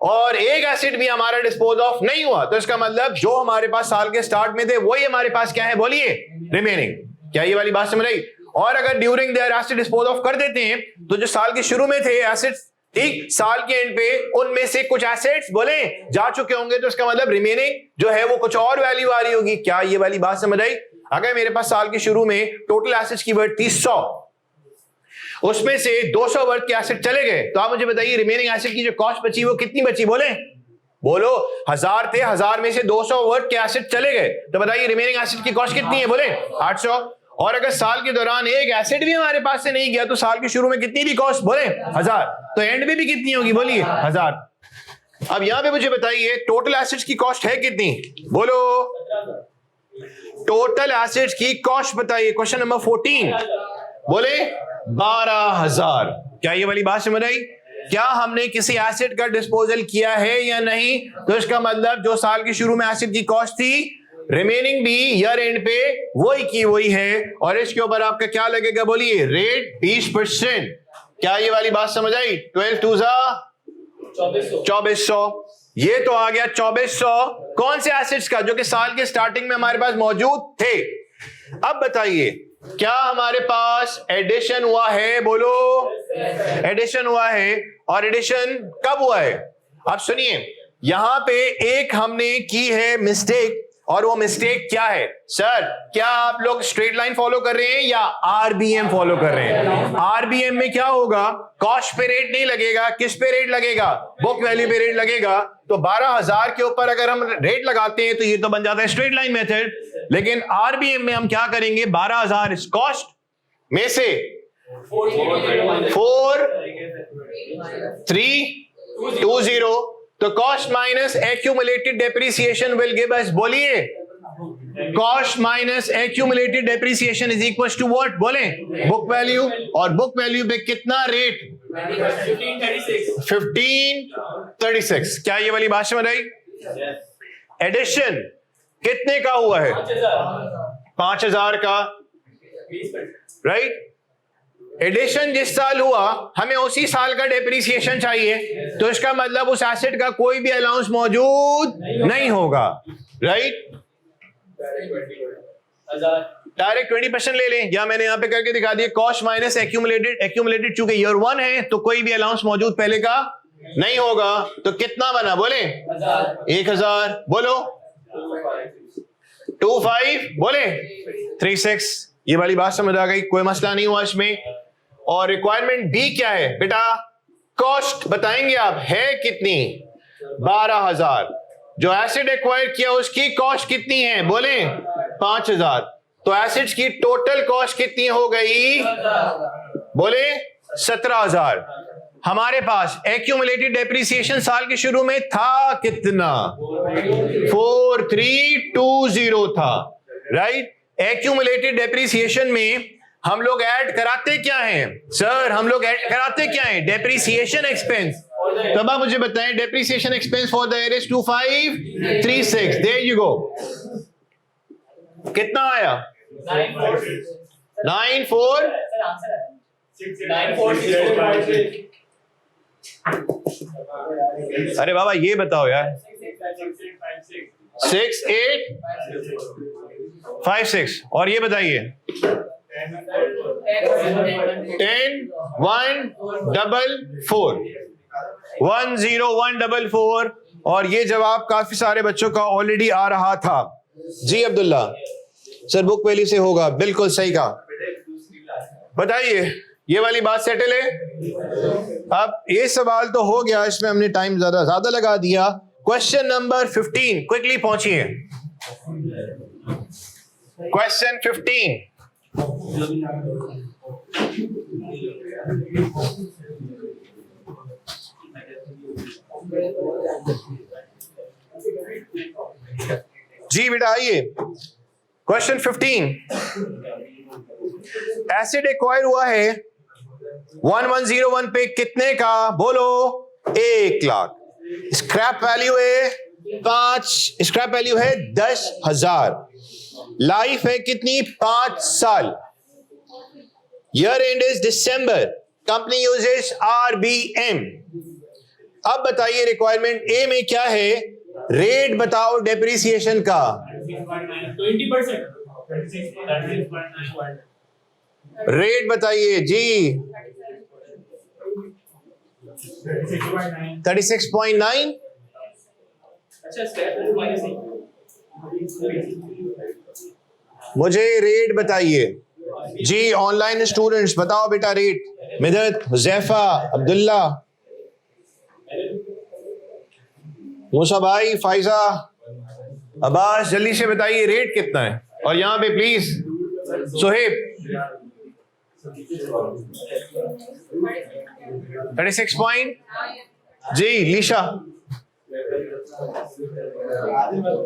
और एक एसेट भी हमारा डिस्पोज ऑफ नहीं हुआ तो इसका मतलब जो हमारे पास साल के स्टार्ट में थे वही हमारे पास क्या है, बोलिए रिमेनिंग। क्या ये वाली बात समझ आई। और अगर during their asset dispose of कर देते हैं तो जो साल के शुरू में थे एसेट्स, ठीक, साल के एंड पे उनमें से कुछ एसेट्स बोले जा चुके होंगे तो इसका मतलब रिमेनिंग जो है वो कुछ और वैल्यू आ रही होगी। क्या ये वाली बात समझ आई। अगर मेरे पास साल के शुरू में टोटल एसेट्स की वर्थ थी 100, उसमें से 200 वर्थ के एसेट चले गए तो आप मुझे बताइए रिमेनिंग एसेट की जो कॉस्ट बची वो कितनी बची, बोले बोलो 1000 थे, 1000 में से 200 वर्थ के एसेट चले गए तो बताइए रिमेनिंग एसेट की कॉस्ट कितनी है, बोले 800। और अगर साल के दौरान एक एसेट भी हमारे पास से नहीं गया तो साल के शुरू में कितनी थी कॉस्ट, बोले 1000, तो एंड में भी कितनी होगी, बोलिए 1000। अब यहां पे मुझे बताइए टोटल एसेट्स की कॉस्ट है कितनी, बोलो टोटल एसेट्स की कॉस्ट बताइए, क्वेश्चन नंबर 14, बोले 12,000। क्या ये वाली बात समझ आई। क्या हमने किसी एसेट का डिस्पोजल किया है या नहीं, तो इसका मतलब जो साल के शुरू में एसेट की कॉस्ट थी रिमेनिंग भी ईयर एंड पे वही की वही है, और इसके ऊपर आपका क्या लगेगा, बोलिए रेट 20%। क्या ये वाली बात समझ आई। 12 2 2400, ये तो आ गया 2400 कौन से एसेट्स का, जो कि साल के स्टार्टिंग में हमारे पास मौजूद थे। अब बताइए क्या हमारे पास एडिशन हुआ है, बोलो एडिशन हुआ है, और एडिशन कब हुआ है। अब सुनिए यहां पे एक हमने की है मिस्टेक, और वो मिस्टेक क्या है। सर क्या आप लोग स्ट्रेट लाइन फॉलो कर रहे हैं या आरबीएम फॉलो कर रहे हैं। आरबीएम में क्या होगा, कॉस्ट पे रेट नहीं लगेगा, किस पे रेट लगेगा, बुक वैल्यू पे रेट लगेगा। तो 12,000 के ऊपर अगर हम रेट लगाते हैं तो ये तो बन जाता है स्ट्रेट लाइन मेथड, लेकिन आरबीएम में हम क्या करेंगे, 12,000 इस कॉस्ट में से 4320, तो cost minus accumulated depreciation will give us, बोलिए cost minus accumulated depreciation is equal to what, बोले बुक वैल्यू। और बुक वैल्यू पे कितना रेट, 1536। क्या ये वाली बात समझ आई। एडिशन कितने का हुआ है, 5000 का, राइट। एडिशन जिस साल हुआ हमें उसी साल का डेप्रिसिएशन चाहिए, तो इसका मतलब उस एसेट का कोई भी अलाउंस मौजूद नहीं होगा, राइट। डायरेक्ट 20% ले लें, या मैंने यहां पे करके दिखा दिया कॉस्ट माइनस एक्यूमुलेटेड चूंकि ईयर 1 है तो कोई भी अलाउंस मौजूद पहले का नहीं होगा, तो कितना बना, बोले 1000, बोलो 25, बोले 36। ये वाली बात समझ आ गई, कोई मसला नहीं हुआ इसमें। और रिक्वायरमेंट बी क्या है बेटा, कॉस्ट बताएंगे आप है कितनी, 12,000। जो एसेट एक्वायर किया उसकी कॉस्ट कितनी है, बोले 5,000। तो एसेट्स की टोटल कॉस्ट कितनी हो गई, बोले 17,000। हमारे पास एक्यूमुलेटेड डेप्रिसिएशन साल के शुरू में था कितना, 4320 था, राइट। एक्यूमुलेटेड डेप्रिसिएशन में हम लोग ऐड कराते क्या हैं, सर हम लोग ऐड कराते क्या हैं, डेप्रिसिएशन एक्सपेंस। तब आप मुझे बताएं depreciation expense for the year is 2536. There you go. कितना आया? 94. अरे बाबा ये बताओ यार. 6856. और ये बताइए 10144. 10144. और ये जवाब काफी सारे बच्चों का ऑलरेडी आ रहा था. जी अब्दुल्ला सर बुक वैली से होगा. बिल्कुल सही कहा. बताइए ये वाली बात सेटल है. अब ये सवाल तो हो गया, इसमें हमने टाइम ज्यादा लगा दिया. क्वेश्चन नंबर 15 क्विकली पहुंचिए. क्वेश्चन 15. जी बेटा आइए. क्वेश्चन 15. एसिड एक्वायर हुआ है 1101 पे कितने का? बोलो 1 लाख. स्क्रैप वैल्यू है 5. स्क्रैप वैल्यू है 10,000. लाइफ है कितनी? 5 साल. Year end is December. Company uses RBM. अब बताइए रिक्वायरमेंट ए में क्या है? रेट बताओ डेप्रिसिएशन का. 20%. रेट बताइए जी. 36.9. मुझे रेट बताइए जी. ऑनलाइन स्टूडेंट्स बताओ बेटा रेट. मिदत, हुजैफा, अब्दुल्ला, मूसा भाई, फाइजा, अब्बास, जल्दी से बताइए रेट कितना है. और यहां पे प्लीज सुहेब 36 पॉइंट. जी लीशा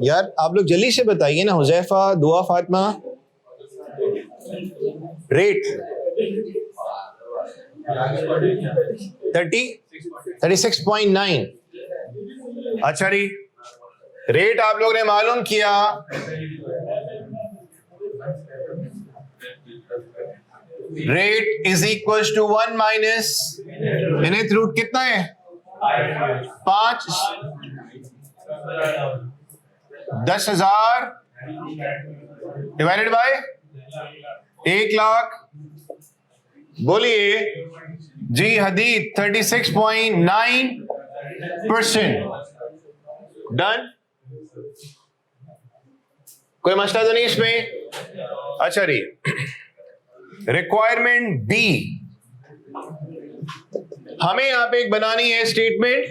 यार आप लोग जल्दी से बताइए ना. हुजैफा, दुआ, फातिमा रेट 36.9. अच्छा जी रेट आप लोग ने मालूम किया. Rate is equal to 1 minus nth root कितना है? 5. 10,000 डिवाइडेड बाय 1 लाख. बोलिए जी हदीद 36.9%. डन. कोई मसला तो नहीं इसमें? अच्छा जी रिक्वायरमेंट बी. हमें यहां पे एक बनानी है स्टेटमेंट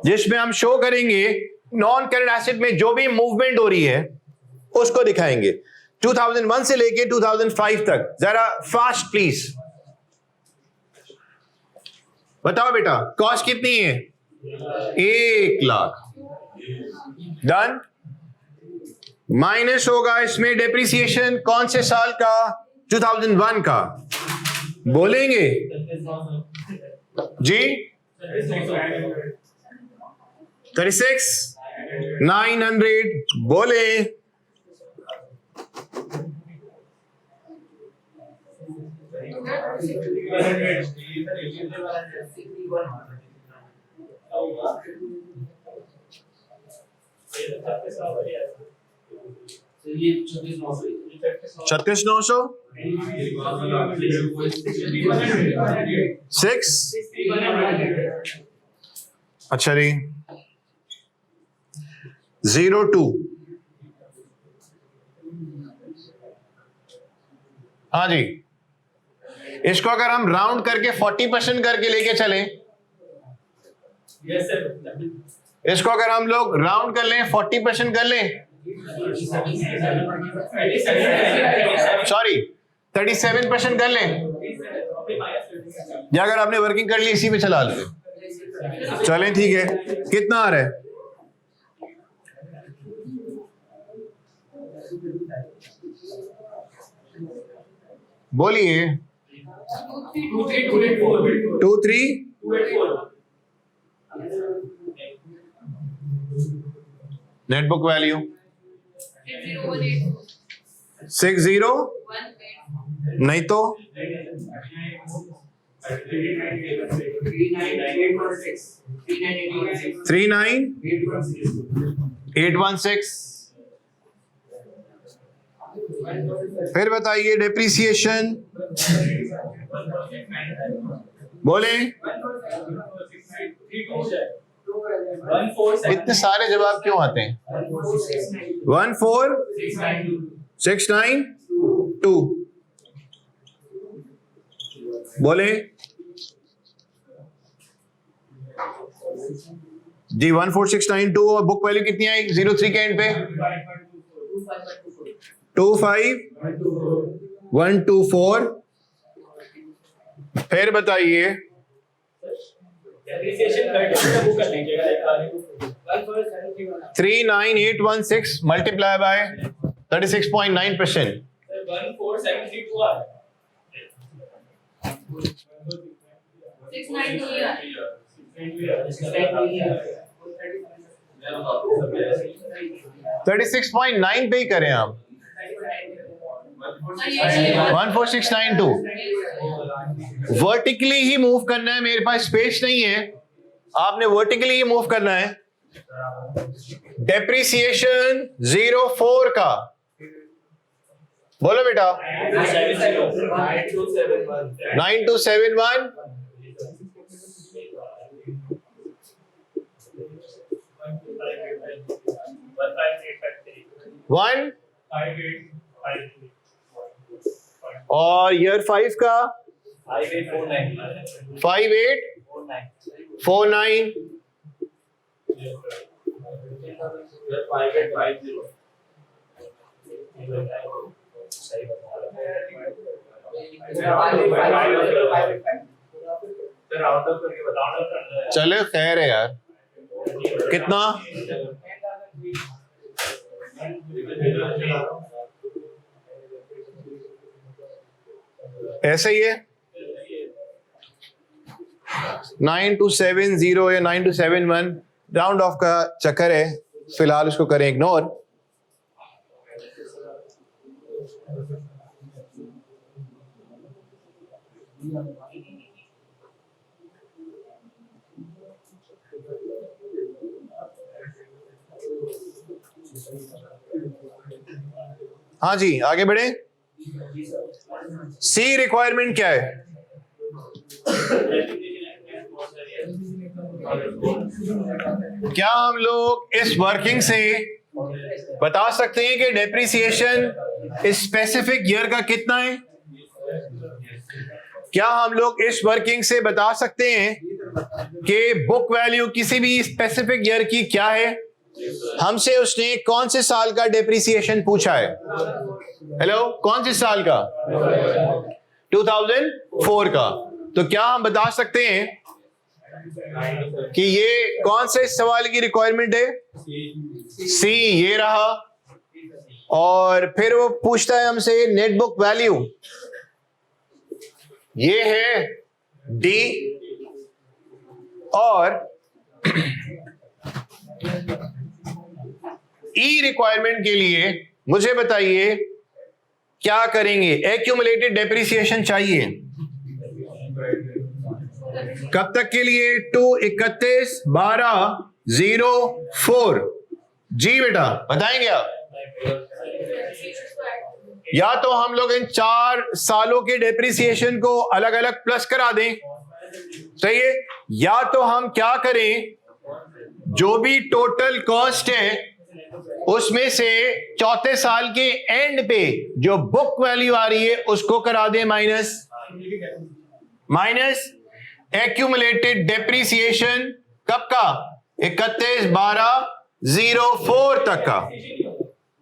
जिसमें हम शो करेंगे नॉन करंट एसेट में जो भी मूवमेंट हो रही है उसको दिखाएंगे 2001 से लेके 2005 तक. जरा फास्ट प्लीज बताओ बेटा. कॉस्ट कितनी है? 1 लाख. डन. माइनस होगा इसमें डेप्रिसिएशन कौन से साल का? 2001 का. बोलेंगे जी 36,900. बोले ये 36,900. 36,900. 6. अच्छा जी 02. हाँ जी इसको अगर हम राउंड करके 40% करके लेके चले. इसको अगर हम लोग राउंड कर लें 40% कर लें. सॉरी 37% कर लें. या अगर आपने वर्किंग कर ली इसी पे चला लो. चलें ठीक है. कितना आ रहा है? बोलिए 23,284. नेट बुक वैल्यू 6018 60 नहीं तो 39816 फिर बताइए डेप्रिसिएशन बोले इतने सारे जवाब क्यों आते हैं 14692 बोले जी 14692 और बुक वैल्यू कितनी आई 03 के एंड पे 25124 फिर बताइए 39816 मल्टीप्लाई बाय 36.9%. 36.9 पे ही करें आप 14692 वर्टिकली ही मूव करना है, मेरे पास स्पेस नहीं है, आपने वर्टिकली ही मूव करना है. डेप्रिसिएशन 04 का बोलो बेटा 9271 1 और ईयर 5 का 5849 चले खैर है यार कितना ऐसा ही है 9270 या 9271 राउंड ऑफ का चक्कर है, फिलहाल उसको करें इग्नोर. हाँ जी आगे बढ़े. सी रिक्वायरमेंट क्या है? क्या हम लोग इस वर्किंग से बता सकते हैं कि डेप्रिसिएशन स्पेसिफिक ईयर का कितना है? क्या हम लोग इस वर्किंग से बता सकते हैं कि बुक वैल्यू किसी भी स्पेसिफिक ईयर की क्या है? हमसे उसने कौन से साल का डेप्रिसिएशन पूछा है? हेलो, कौन से साल का? 2004 का. तो क्या हम बता सकते हैं कि ये कौन से सवाल की रिक्वायरमेंट है? सी ये रहा. और फिर वो पूछता है हमसे नेट बुक वैल्यू, ये है डी. और ई रिक्वायरमेंट के लिए मुझे बताइए क्या करेंगे? एक्यूमुलेटेड डेप्रिसिएशन चाहिए कब तक के लिए? 2/31/12/04. जी बेटा बताएंगे आप? या तो हम लोग इन 4 सालों के डेप्रिसिएशन को अलग अलग प्लस करा दें, सही है, या तो हम क्या करें, जो भी टोटल कॉस्ट है उसमें से चौथे साल के एंड पे जो बुक वैल्यू आ रही है उसको करा दें माइनस एक्यूमुलेटेड डेप्रिसिएशन कब का? 31/12/04 तक का.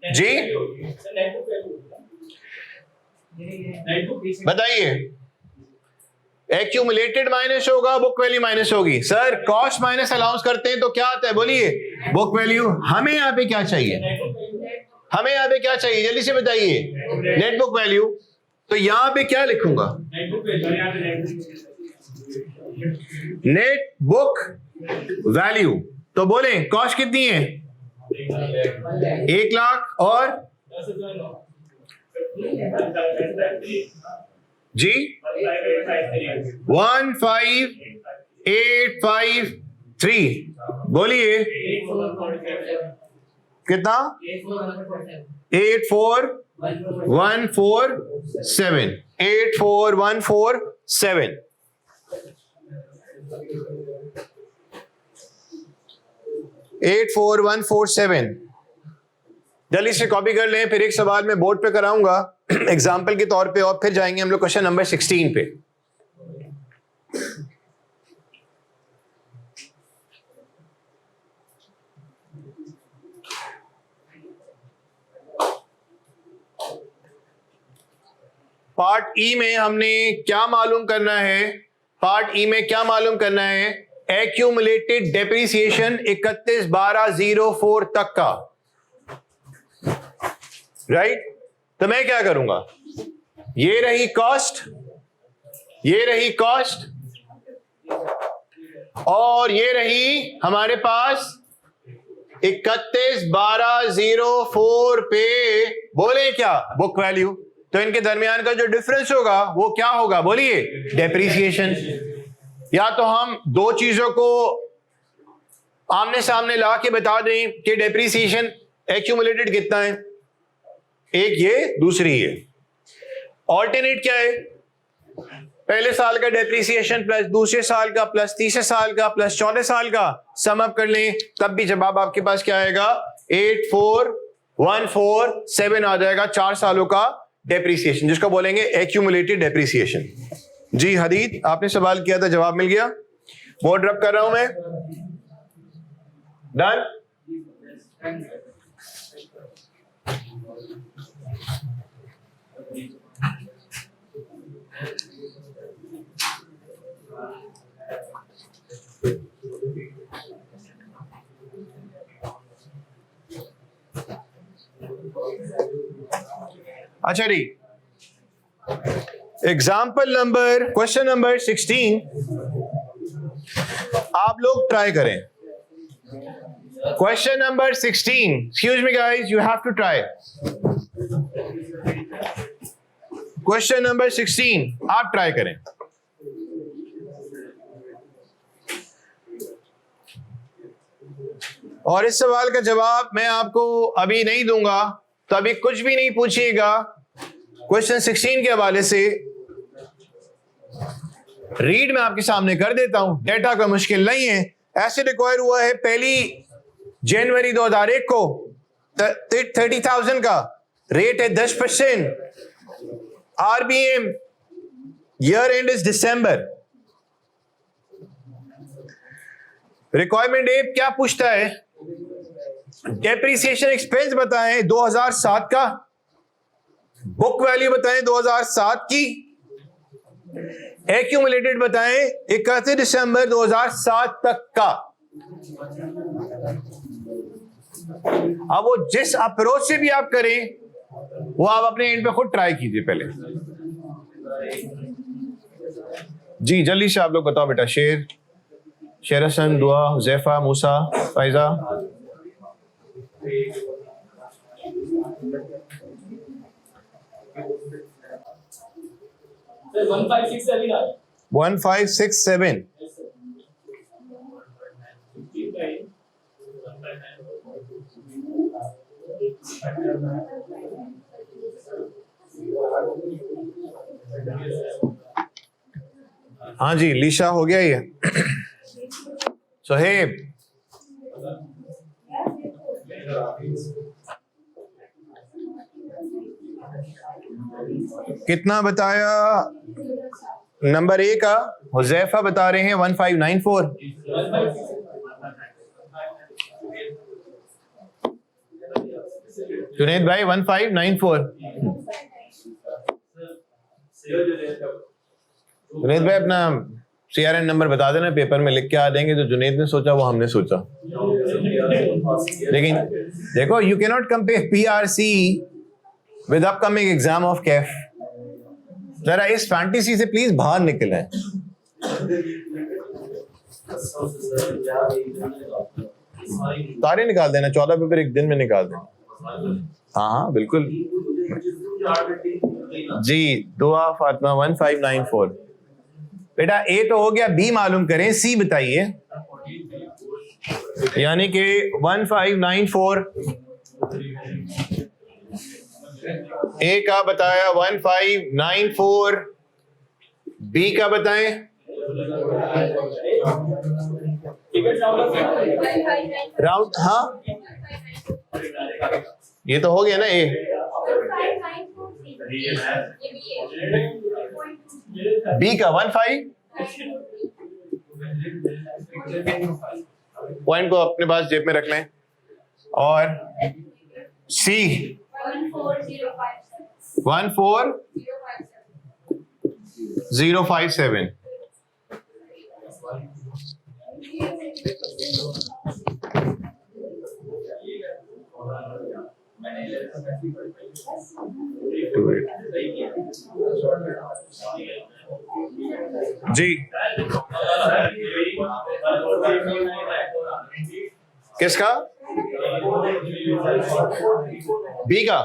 जी बताइए. एक्यूमुलेटेड माइनस होगा, बुक वैल्यू माइनस होगी. सर कॉस्ट माइनस अलाउंस करते हैं तो क्या आता है? बोलिए. Book value. हमें यहाँ पे क्या चाहिए? हमें यहाँ पे क्या चाहिए? जल्दी से बताइए. Net book value. तो यहाँ पे क्या लिखूंगा? Net book value. तो बोले कॉस्ट कितनी है? 1 लाख और जी 15853। बोलिए कितना? 84147। 84147। जल्दी से कॉपी कर लें, फिर एक सवाल मैं बोर्ड पे कराऊंगा एग्जाम्पल के तौर पे, और फिर जाएंगे हम लोग क्वेश्चन नंबर 16 पे। पार्ट ई में हमने क्या मालूम करना है? पार्ट ई में क्या मालूम करना है? एक्यूमुलेटेड डेप्रिसिएशन 31/12/04 तक का, राइट? तो मैं क्या करूंगा, ये रही कॉस्ट, ये रही कॉस्ट, और ये रही हमारे पास 31/12/04 पे बोले क्या? Book value. तो इनके दरमियान का जो डिफरेंस होगा वो क्या होगा? बोलिए डेप्रिसिएशन। या तो हम दो चीजों को आमने सामने ला के बता दें कि डेप्रिसिएशन एक्यूमुलेटेड कितना है, एक ये, दूसरी ये। ऑल्टरनेट क्या है? पहले साल का डेप्रिसिएशन प्लस दूसरे साल का प्लस तीसरे साल का प्लस चौथे साल का, सम अप कर लें, तब भी जवाब आपके पास क्या आएगा? 84147 आ जाएगा, 4 सालों का डेप्रिसिएशन, जिसको बोलेंगे एक्यूमुलेटेड डेप्रिसिएशन। जी हदीद, आपने सवाल किया था, जवाब मिल गया। बोर्ड रब कर रहा हूं मैं। डन। अच्छा जी, एग्जाम्पल नंबर, क्वेश्चन नंबर 16 आप लोग ट्राई करें। Question number 16, excuse me guys, you have to try. Question number 16 आप ट्राई करें। और इस सवाल का जवाब मैं आपको अभी नहीं दूंगा, तो अभी कुछ भी नहीं पूछिएगा। क्वेश्चन 16 के हवाले से रीड मैं आपके सामने कर देता हूं, डेटा का मुश्किल नहीं है। ऐसे रिक्वायर हुआ है 1 जनवरी 2001 को 30,000 का रेट है 10%, RBM year end is December. Requirement A क्या पूछता है? डेप्रिसिएशन एक्सपेंस बताएं 2007 का, बुक वैल्यू बताएं 2007 की, एक्यूमुलेटेड बताएं 31 दिसंबर 2007 तक का। अब वो जिस अप्रोच से भी आप करें, वो आप अपने एंड पे खुद ट्राई कीजिए पहले। जी जल्दी से आप लोग बताओ बेटा। शेर हसन, दुआ, हुजैफा, मूसा, फाइजा। Sir, 1567 1567। हाँ जी, लीशा हो गया ये। सोहेब, कितना बताया? नंबर ए का हुजैफा बता रहे हैं 1594। जुनैद भाई 1594। जुनैद भाई अपना CRN नंबर बता देना, पेपर में लिख के आ देंगे। जो जुनैद ने सोचा वो हमने सोचा। लेकिन देखो, you can not compare PRC with upcoming exam of Kaif. जरा इस फैंटेसी से प्लीज बाहर निकलें। सारे निकाल देना, 14 पेपर एक दिन में निकाल देना। हाँ हाँ बिल्कुल जी। दुआ फातिमा 1594। बेटा ए तो हो गया, बी मालूम करें, सी बताइए। यानी कि 1594 ए का बताया 1594, बी का बताएं। राउंड, हाँ ये तो हो गया ना ए। बी का 15 पॉइंट को अपने पास जेब में रख लें। और सी 14057। जी किसका? बी का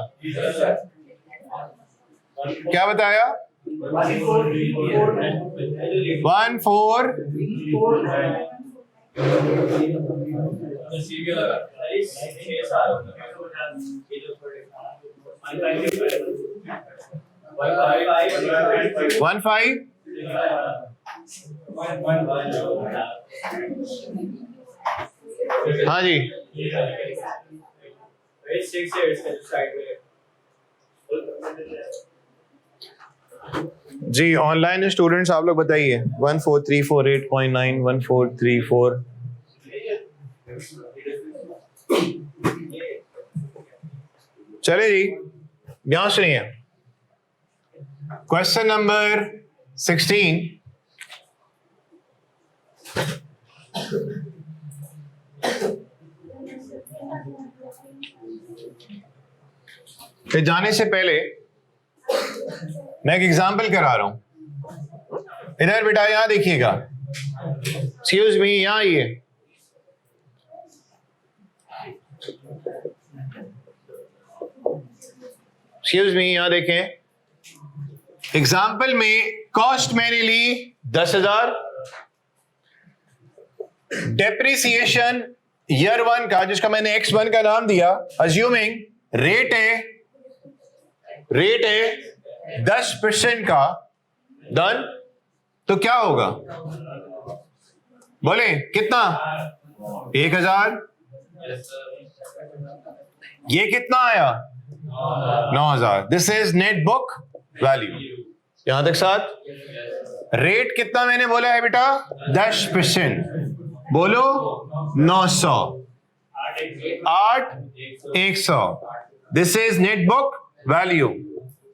क्या बताया? 14 15। हाँ जी जी। ऑनलाइन स्टूडेंट्स आप लोग बताइए 14348.9 1434। चले जी, ध्यान सुनिए। Question number 16। जाने से पहले मैं एक एग्जाम्पल करा रहा हूं। इधर बेटा यहां देखिएगा, एक्सक्यूज मी, यहां आइए। एक्सक्यूज मी, यहां देखें। एग्जाम्पल में कॉस्ट मैंने ली 10,000, डेप्रिसिएशन ईयर 1 का, जिसका मैंने X1 का नाम दिया, अज्यूमिंग रेट है 10% का। डन। तो क्या होगा? बोले कितना? 1,000। ये कितना आया? 9,000। This is net book value. यहां तक साथ। रेट कितना मैंने बोला है बेटा? 10%। बोलो 900। 8,100। This is net book value.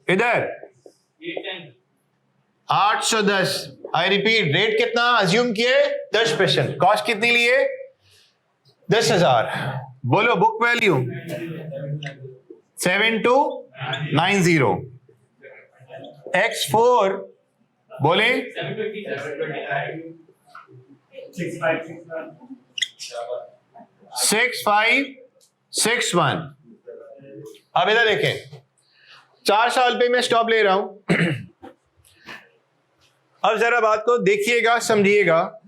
इधर 810। आई रिपीट, रेट कितना अज्यूम किए? 10%। कॉस्ट कितनी लिए? 10,000। बोलो बुक वैल्यू 7290। X4 बोले 6561। अब इधर देखें, 4 साल पे मैं स्टॉप ले रहा हूं। अब जरा बात को देखिएगा, समझिएगा।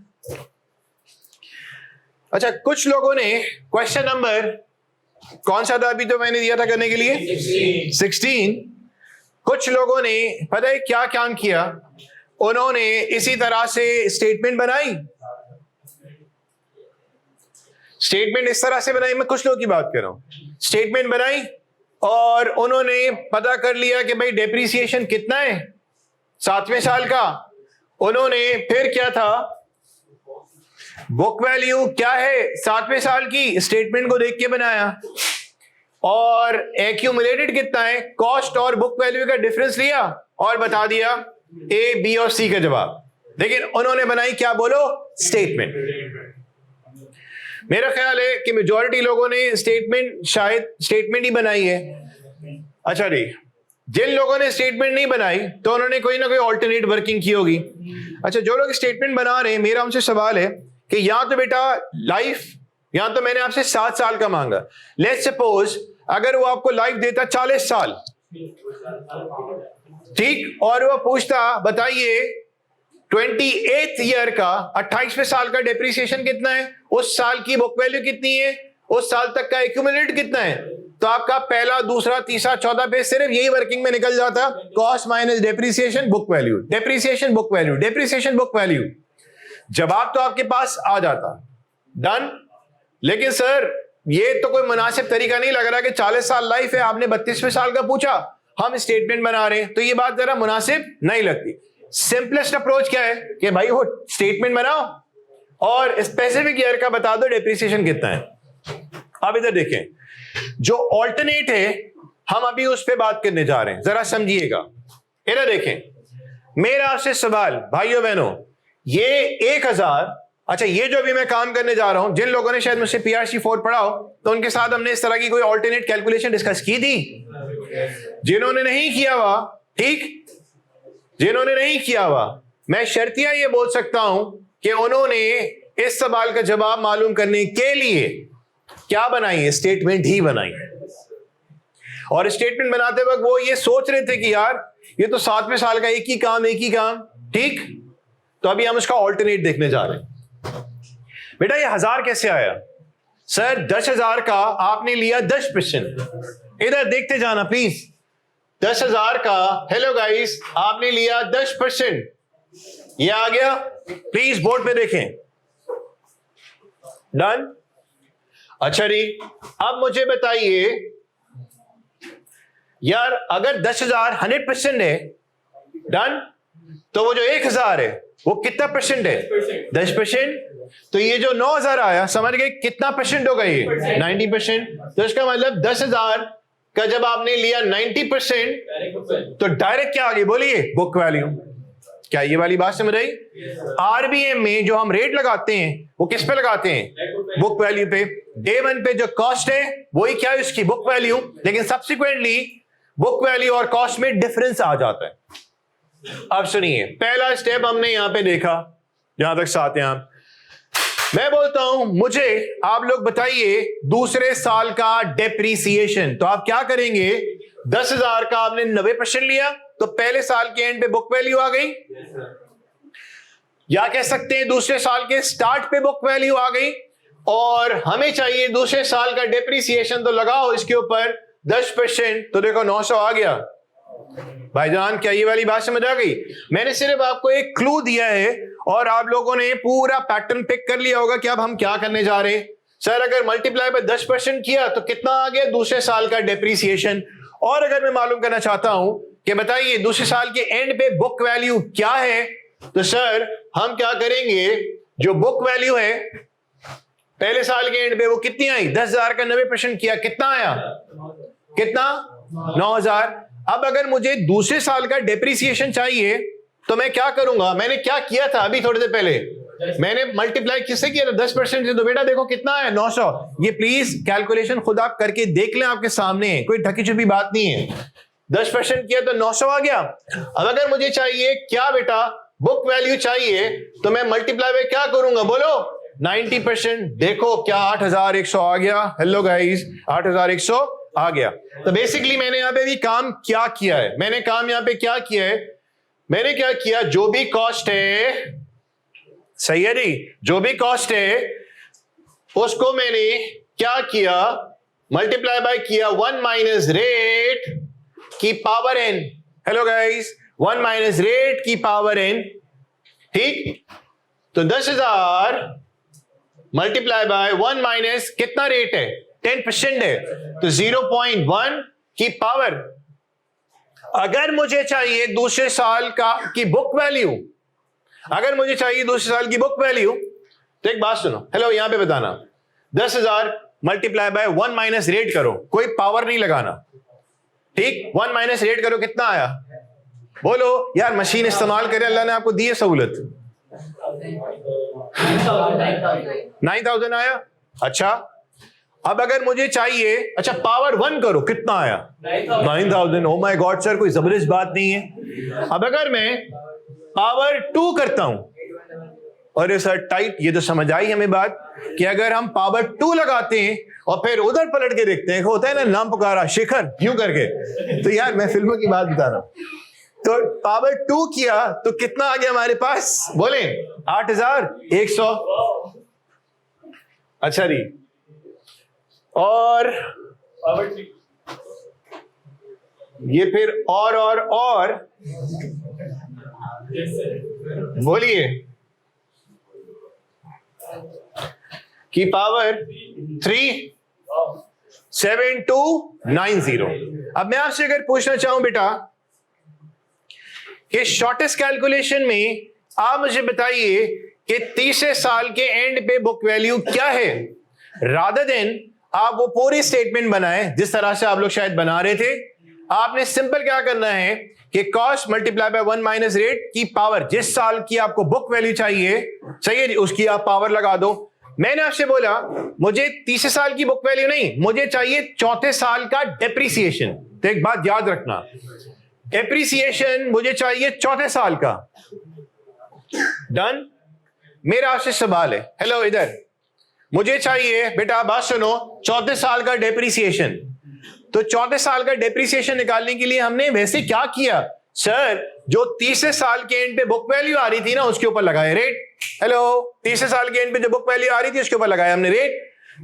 अच्छा, कुछ लोगों ने क्वेश्चन नंबर कौन सा था? अभी तो मैंने दिया था करने के लिए 16। कुछ लोगों ने पता है क्या काम किया? उन्होंने इसी तरह से स्टेटमेंट बनाई। स्टेटमेंट इस तरह से बनाई, मैं कुछ लोगों की बात कर रहा हूं। स्टेटमेंट बनाई और उन्होंने पता कर लिया कि भाई डेप्रिसिएशन कितना है 7वें साल का। उन्होंने फिर क्या था, बुक वैल्यू क्या है 7वें साल की, स्टेटमेंट को देख के बनाया। और एक्यूमुलेटेड कितना है, कॉस्ट और बुक वैल्यू का डिफरेंस लिया और बता दिया ए, बी और सी का जवाब। लेकिन उन्होंने बनाई क्या? बोलो स्टेटमेंट। मेरा ख्याल है कि मेजॉरिटी लोगों ने शायद स्टेटमेंट ही बनाई है। अच्छा जी, जिन लोगों ने स्टेटमेंट नहीं बनाई तो उन्होंने कोई ना कोई ऑल्टरनेट वर्किंग की होगी। अच्छा, जो लोग स्टेटमेंट बना रहे हैं, मेरा उनसे सवाल है कि या तो बेटा लाइफ, या तो मैंने आपसे 7 साल का मांगा। लेट्स सपोज अगर वो आपको लाइफ देता 40 साल, ठीक, और वो पूछता बताइए 28th ईयर का 28वें साल का डेप्रिसिएशन कितना है, उस साल की बुक वैल्यू कितनी है, उस साल तक का एक्यूमुलेट कितना है, तो आपका पहला, दूसरा, तीसरा, चौथा पेज सिर्फ यही वर्किंग में निकल जाता, cost minus depreciation book value, depreciation book value, depreciation book value. जवाब तो आपके पास आ जाता, डन। लेकिन सर ये तो कोई मुनासिब तरीका नहीं लग रहा कि 40 साल लाइफ है, आपने 32वें साल का पूछा, हम स्टेटमेंट बना रहे हैं, तो ये बात जरा मुनासिब नहीं लगती। सिंपलेस्ट अप्रोच क्या है कि भाई वो स्टेटमेंट बनाओ और स्पेसिफिक ईयर का बता दो डेप्रिसिएशन कितना है। अब इधर देखें, जो ऑल्टरनेट है हम अभी उस पर बात करने जा रहे हैं, जरा समझिएगा। इधर देखें, मेरा आपसे सवाल भाइयों बहनों, ये 1000, अच्छा ये जो अभी मैं काम करने जा रहा हूं, जिन लोगों ने शायद मुझसे PRC 4 पढ़ा हो तो उनके साथ हमने इस तरह की कोई ऑल्टरनेट कैलकुलेशन डिस्कस की थी। जिन्होंने नहीं किया हुआ, ठीक, जिन्होंने नहीं किया हुआ, मैं शर्तिया ये बोल सकता हूं कि उन्होंने इस सवाल का जवाब मालूम करने के लिए क्या बनाई है, स्टेटमेंट ही बनाई है। और स्टेटमेंट बनाते वक्त वो ये सोच रहे थे कि यार ये तो 7वें साल का एक ही काम, ठीक, तो अभी हम उसका ऑल्टरनेट देखने जा रहे हैं। बेटा ये 1000 कैसे आया? सर 10,000 का आपने लिया 10%, इधर देखते जाना प्लीज। 10,000 का, हेलो गाइस, आपने लिया 10%, ये आ गया, प्लीज बोर्ड पे देखें, डन। अच्छा जी, अब मुझे बताइए यार अगर 10,000 100% है, डन, तो वो जो 1,000 है वो कितना परसेंट है? 10%। तो ये जो 9,000 आया, समझ गए कितना परसेंट होगा ये? 90%। तो इसका मतलब 10,000 का जब आपने लिया 90%, तो डायरेक्ट क्या आ गई बोलिए? Book value. क्या ये वाली बात समझ आई? आरबीएम में जो हम रेट लगाते हैं वो किस पे लगाते हैं? बुक वैल्यू पे। डे 1 पे जो कॉस्ट है वही क्या है? उसकी बुक वैल्यू। लेकिन सब्सिक्वेंटली बुक वैल्यू और कॉस्ट में डिफरेंस आ जाता है। अब सुनिए, पहला स्टेप हमने यहां पे देखा, जहां तक साथ हैं आप। मैं बोलता हूं मुझे आप लोग बताइए दूसरे साल का डेप्रीसिएशन। तो आप क्या करेंगे? 10,000 का आपने 90% लिया, तो पहले साल के एंड पे बुक वैल्यू आ गई, या कह सकते हैं दूसरे साल के स्टार्ट पे बुक वैल्यू आ गई, और हमें चाहिए दूसरे साल का डेप्रीसिएशन, तो लगाओ इसके ऊपर 10%, तो देखो 900 आ गया। भाईजान क्या ये वाली बात समझ आ गई? मैंने सिर्फ आपको एक क्लू दिया है और आप लोगों ने पूरा पैटर्न पिक कर लिया होगा कि अब हम क्या करने जा रहे हैं। सर अगर मल्टीप्लाई बाय 10% किया तो कितना आ गया? दूसरे साल का डेप्रीसिएशन। और अगर मैं मालूम करना चाहता हूं कि बताइए दूसरे साल के एंड पे बुक वैल्यू क्या है, तो सर हम क्या करेंगे, जो बुक वैल्यू है पहले साल के एंड पे वो कितनी आई? 10,000 का 90% किया, कितना आया? कितना? 9,000। अब अगर मुझे दूसरे साल का डेप्रीसिएशन चाहिए तो मैं क्या करूंगा? मैंने क्या किया था अभी थोड़ी देर पहले? मैंने मल्टीप्लाई किससे किया था? 10% से। तो बेटा देखो कितना है? 900। ये प्लीज कैलकुलेशन खुद आप करके देख लें, आपके सामने है, कोई ढकी छुपी बात नहीं है। 10% किया तो 900 आ गया। अब अगर मुझे चाहिए क्या बेटा? बुक वैल्यू चाहिए, तो मैं मल्टीप्लाई में क्या करूंगा बोलो? 90%। देखो क्या 8,100 आ गया। हेलो गाइस, 8,100 आ गया। तो बेसिकली मैंने यहां पे भी काम क्या किया है? मैंने काम यहां पे क्या किया है? मैंने क्या किया, जो भी कॉस्ट है, सही है जी, जो भी कॉस्ट है उसको मैंने क्या किया? मल्टीप्लाई बाय किया 1 माइनस रेट की power n। Hello guys, 1 minus rate की पावर n, ठीक। तो 10,000 मल्टीप्लाई बाय 1 माइनस कितना रेट है? 10% है, तो 0.1 की पावर। अगर मुझे चाहिए दूसरे साल का की बुक वैल्यू, अगर मुझे चाहिए दूसरे साल की बुक वैल्यू, तो एक बात सुनो, हेलो यहां पे बताना, 10,000 मल्टीप्लाई बाय 1 माइनस रेट करो, कोई पावर नहीं लगाना, ठीक। 1 माइनस रेट करो, कितना आया बोलो यार? मशीन इस्तेमाल करें, अल्लाह ने आपको दी है सहूलत। 9,000 आया। अच्छा अब अगर मुझे चाहिए, अच्छा पावर 1 करो, कितना आया? 9,000। ओ माय गॉड सर, कोई जबरदस्त बात नहीं है। अब अगर मैं पावर 2 करता हूं, और सर टाइट, ये तो समझ आई हमें बात कि अगर हम पावर 2 लगाते हैं और फिर उधर पलट के देखते हैं, होता है ना नाम पुकारा शिखर यूं करके, तो यार मैं फिल्मों की बात बता रहा हूं। तो पावर 2 किया तो कितना आ गया हमारे पास, बोले 8100। अच्छा जी, और Power 3. ये फिर और Yes, sir. बोलिए की पावर 37290। अब मैं आपसे अगर पूछना चाहूं बेटा कि शॉर्टेस्ट कैलकुलेशन में आप मुझे बताइए कि तीसरे साल के एंड पे बुक वैल्यू क्या है, रादर देन आप वो पूरी स्टेटमेंट बनाएं जिस तरह से आप लोग शायद बना रहे थे। आपने सिंपल क्या करना है कि cost multiply by 1 minus rate की पावर, जिस साल की आपको बुक वैल्यू चाहिए उसकी आप पावर लगा दो। मैंने आपसे बोला मुझे तीसरे साल की बुक वैल्यू नहीं, मुझे चाहिए चौथे साल का डेप्रिसिएशन। तो एक बात याद रखना, डेप्रिसिएशन मुझे चाहिए चौथे साल का। डन। मेरा आपसे सवाल है, हेलो इधर, मुझे चाहिए बेटा बात सुनो, चौथे साल का डेप्रिसिएशन। तो चौथे साल का डेप्रिसिएशन निकालने के लिए हमने वैसे क्या किया सर, जो तीसरे साल के एंड पे बुक वैल्यू आ रही थी ना उसके ऊपर लगाए रेट। हेलो, तीसरे साल के एंड पे जो बुक वैल्यू आ रही थी उसके ऊपर लगाया हमने रेट।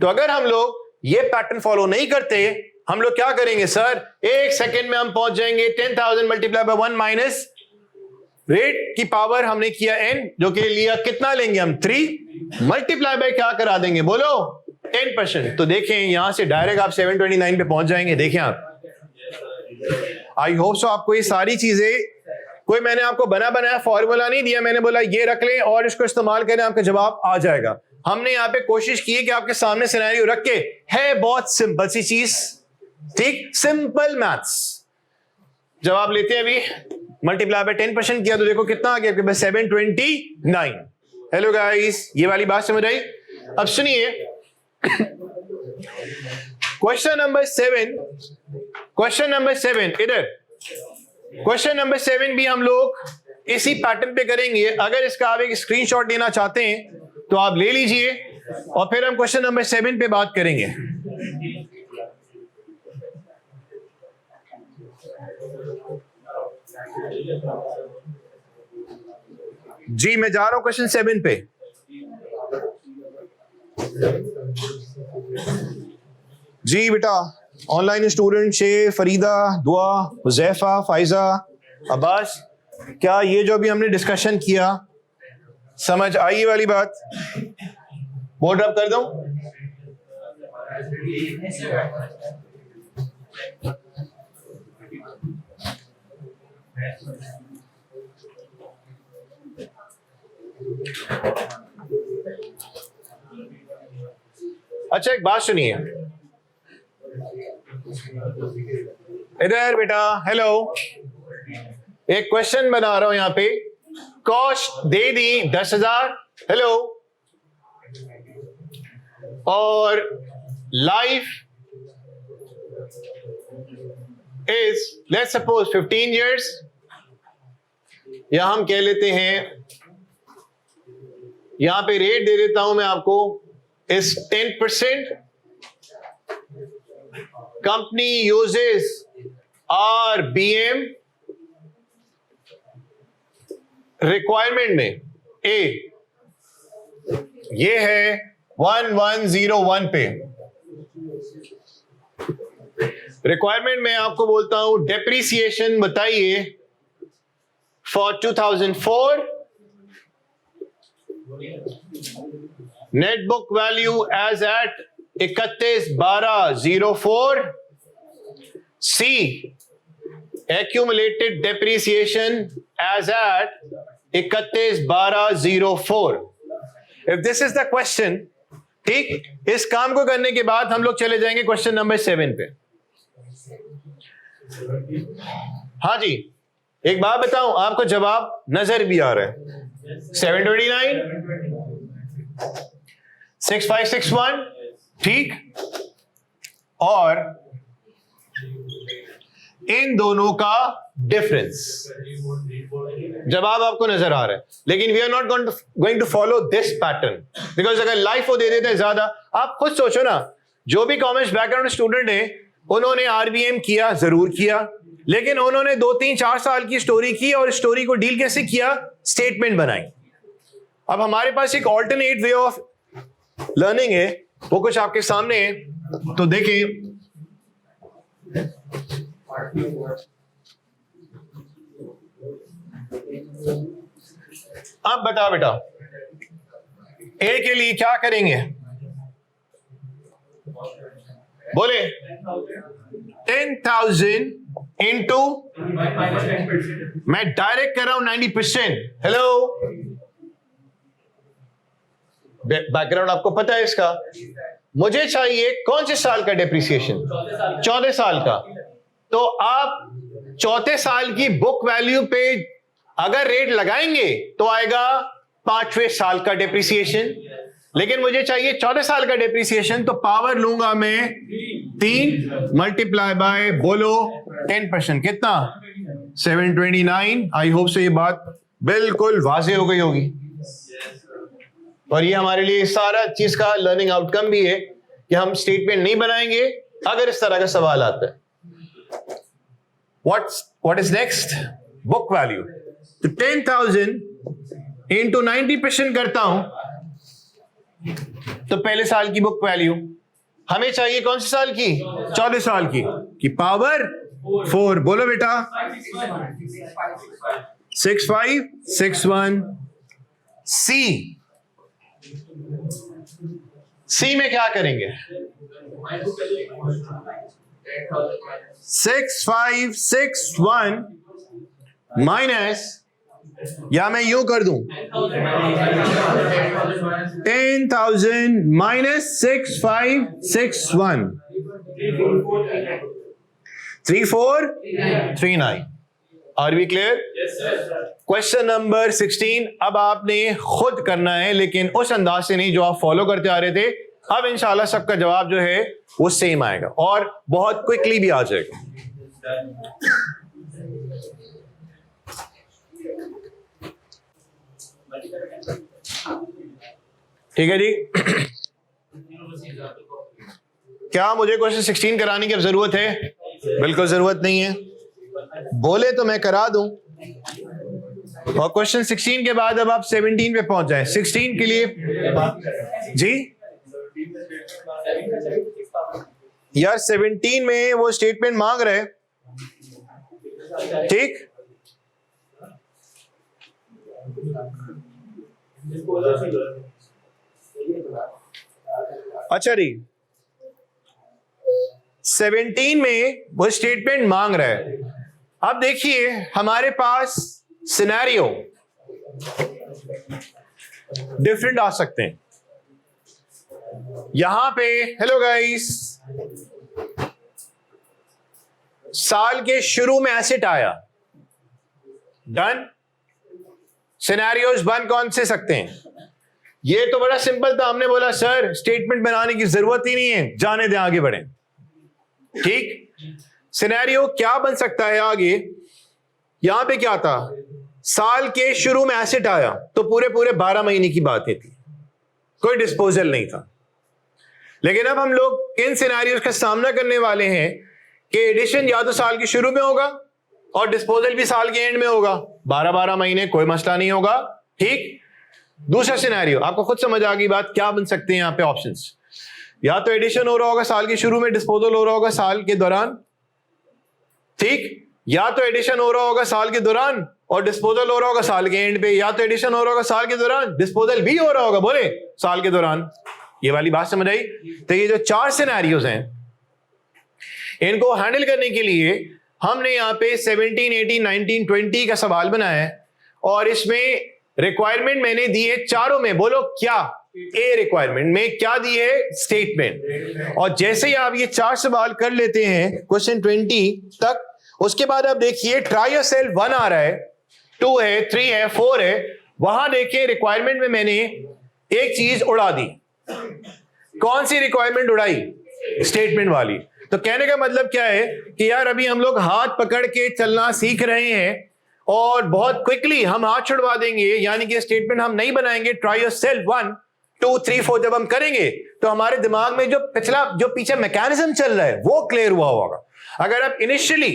तो अगर हम लोग ये पैटर्न फॉलो नहीं करते, हम लोग क्या करेंगे सर, एक सेकेंड में हम पहुंच जाएंगे 10,000 मल्टीप्लाई बाय 1 माइनस रेट की पावर हमने किया n, जो कि लिया कितना लेंगे हम 3 मल्टीप्लाई बाय क्या करा देंगे बोलो 10%। तो देखें यहां से डायरेक्ट आप 729 पे पहुंच जाएंगे। देखें आप, आई होप सो आपको ये सारी चीजें, कोई मैंने आपको बना बनाया फॉर्मूला नहीं दिया, मैंने बोला ये रख लें और इसको इस्तेमाल करें, आपका जवाब आ जाएगा। हमने यहाँ पे कोशिश की है कि आपके सामने सिनेरियो रख के, है बहुत सिंपल सी चीज, ठीक, सिंपल मैथ्स। जब आप लेते हैं अभी मल्टीप्लाई बाय 10% किया तो देखो कितना आ गया आपके पास 729। हेलो गाइस, ये वाली बात समझ आई। अब सुनिए क्वेश्चन नंबर 7 इधर, क्वेश्चन नंबर 7 भी हम लोग इसी पैटर्न पे करेंगे। अगर इसका आप एक स्क्रीनशॉट लेना चाहते हैं तो आप ले लीजिए और फिर हम क्वेश्चन नंबर 7 पे बात करेंगे। जी मैं जा रहा हूं क्वेश्चन 7 पे। जी बेटा, ऑनलाइन स्टूडेंट शे, फरीदा, दुआ, हुजैफा, फाइजा, अब्बास, क्या ये जो भी हमने डिस्कशन किया समझ आई ये वाली बात? बोर्ड अप कर दूं? अच्छा एक बात सुनिए इधर बेटा, हेलो, एक क्वेश्चन बना रहा हूं यहां पे, कॉस्ट दे दी 10,000, हेलो, और life is let's suppose 15 years, या हम कह लेते हैं, यहां पे रेट दे देता हूं मैं आपको, is 10%। Company uses RBM, requirement में ए ये है 1101 पे। रिक्वायरमेंट में आपको बोलता हूं डेप्रिसिएशन बताइए for 2004, net book value as at 31/12/04, C accumulated depreciation as at 31/12/04। If this is the question, ठीक, इस काम को करने के बाद हम लोग चले जाएंगे क्वेश्चन नंबर 7 पे। हाँ जी, एक बात बताऊं, आपको जवाब नजर भी आ रहा है, 729, 6561, ठीक, और इन दोनों का डिफरेंस। जवाब आपको नजर आ रहा है, लेकिन we are not going to follow this pattern, because अगर लाइफ वो दे देते हैं ज्यादा। आप खुद सोचो ना, जो भी कॉमर्स बैकग्राउंड स्टूडेंट है उन्होंने आरबीएम किया, जरूर किया, लेकिन उन्होंने 2, 3, 4 साल की स्टोरी की और स्टोरी को डील कैसे किया, स्टेटमेंट बनाई। अब हमारे पास एक ऑल्टरनेट वे ऑफ लर्निंग है, वो कुछ आपके सामने है, तो देखें। अब बता बेटा, ए के लिए क्या करेंगे, बोले 10,000 इंटू, मैं डायरेक्ट कर रहा हूं 90%। हेलो, बैकग्राउंड आपको पता है इसका। मुझे चाहिए कौन से साल का डेप्रिसिएशन, 14 साल का। तो आप 14 साल की बुक वैल्यू पे अगर रेट लगाएंगे तो आएगा 5वें साल का डेप्रिसिएशन, लेकिन मुझे चाहिए 14 साल का डेप्रिसिएशन, तो पावर लूंगा मैं 3 मल्टीप्लाई बाय, बोलो 10%, कितना, 729। आई होप से ये बात बिल्कुल वाज़ेह हो गई होगी, और ये हमारे लिए सारा चीज का लर्निंग आउटकम भी है कि हम स्टेटमेंट नहीं बनाएंगे अगर इस तरह का सवाल आता है। What is next, book value. तो 10,000 इंटू 90% करता हूं, तो पहले साल की बुक वैल्यू हमें चाहिए कौन से साल की, 14 साल की पावर 4, बोलो बेटा 6561। सी में क्या करेंगे, 6561 माइनस, या मैं यूं कर दूं 10,000 minus 6561, 3439। Are we clear? Question number 16 अब आपने खुद करना है, लेकिन उस अंदाज से नहीं जो आप फॉलो करते आ रहे थे। अब इंशाल्लाह सबका जवाब जो है वो सेम आएगा और बहुत क्विकली भी आ जाएगा। ठीक है जी। क्या मुझे क्वेश्चन 16 कराने की अब जरूरत है? बिल्कुल जरूरत नहीं है, बोले तो मैं करा दूं। और क्वेश्चन 16 के बाद अब आप 17 पे पहुंच जाएं। 16 के लिए जी यार 17 में वो स्टेटमेंट मांग रहे, ठीक। अच्छा जी, 17 में वो स्टेटमेंट मांग रहा है। अब देखिए हमारे पास सिनेरियो डिफरेंट आ सकते हैं। यहां पे हेलो गाइस, साल के शुरू में एसेट आया, डन। सिनेरियोज बन कौन से सकते हैं? ये तो बड़ा सिंपल था, हमने बोला सर स्टेटमेंट बनाने की जरूरत ही नहीं है, जाने दें आगे बढ़ें, ठीक। सिनेरियो क्या बन सकता है आगे? यहां पे क्या था, साल के शुरू में एसेट आया तो पूरे 12 महीने की बात थी, कोई डिस्पोजल नहीं था। लेकिन अब हम लोग इन सिनेरियोज का सामना करने वाले हैं कि एडिशन या तो साल के शुरू में होगा और डिस्पोजल भी साल के एंड में होगा, 12 महीने, कोई मसला नहीं होगा, ठीक। दूसरा सिनेरियो आपको खुद समझ आ गई बात, क्या बन सकते हैं यहां पे ऑप्शंस? या तो एडिशन हो रहा होगा साल के शुरू में, डिस्पोजल हो रहा होगा साल के दौरान, ठीक। या तो एडिशन हो रहा होगा साल के दौरान और डिस्पोजल हो रहा होगा साल के एंड पे, या तो एडिशन हो रहा होगा साल के दौरान, डिस्पोजल भी हो रहा होगा, बोले साल के दौरान। ये वाली बात समझ आई? तो ये जो 4 सिनेरियोज हैं, इनको हैंडल करने के लिए हमने यहाँ पे 17, 18, 19, 20 का सवाल बनाया है और इसमें रिक्वायरमेंट मैंने दी है चारों में, बोलो क्या? ए रिक्वायरमेंट में क्या दी है? स्टेटमेंट। और जैसे ही आप ये 4 सवाल कर लेते हैं क्वेश्चन 20 तक, उसके बाद आप देखिए ट्राई योरसेल्फ 1 आ रहा है, 2 है, 3 है, 4 है। वहां देखिए रिक्वायरमेंट में मैंने एक चीज उड़ा दी। कौन सी रिक्वायरमेंट उड़ाई? स्टेटमेंट वाली। तो कहने का मतलब क्या है कि यार अभी हम लोग हाथ पकड़ के चलना सीख रहे हैं और बहुत क्विकली हम हाथ छुड़वा देंगे, यानी कि स्टेटमेंट हम नहीं बनाएंगे। ट्राई योरसेल्फ 1 2 3 4 जब हम करेंगे तो हमारे दिमाग में जो पीछे मैकेनिज्म चल रहा है वो क्लियर हुआ होगा। अगर आप इनिशियली,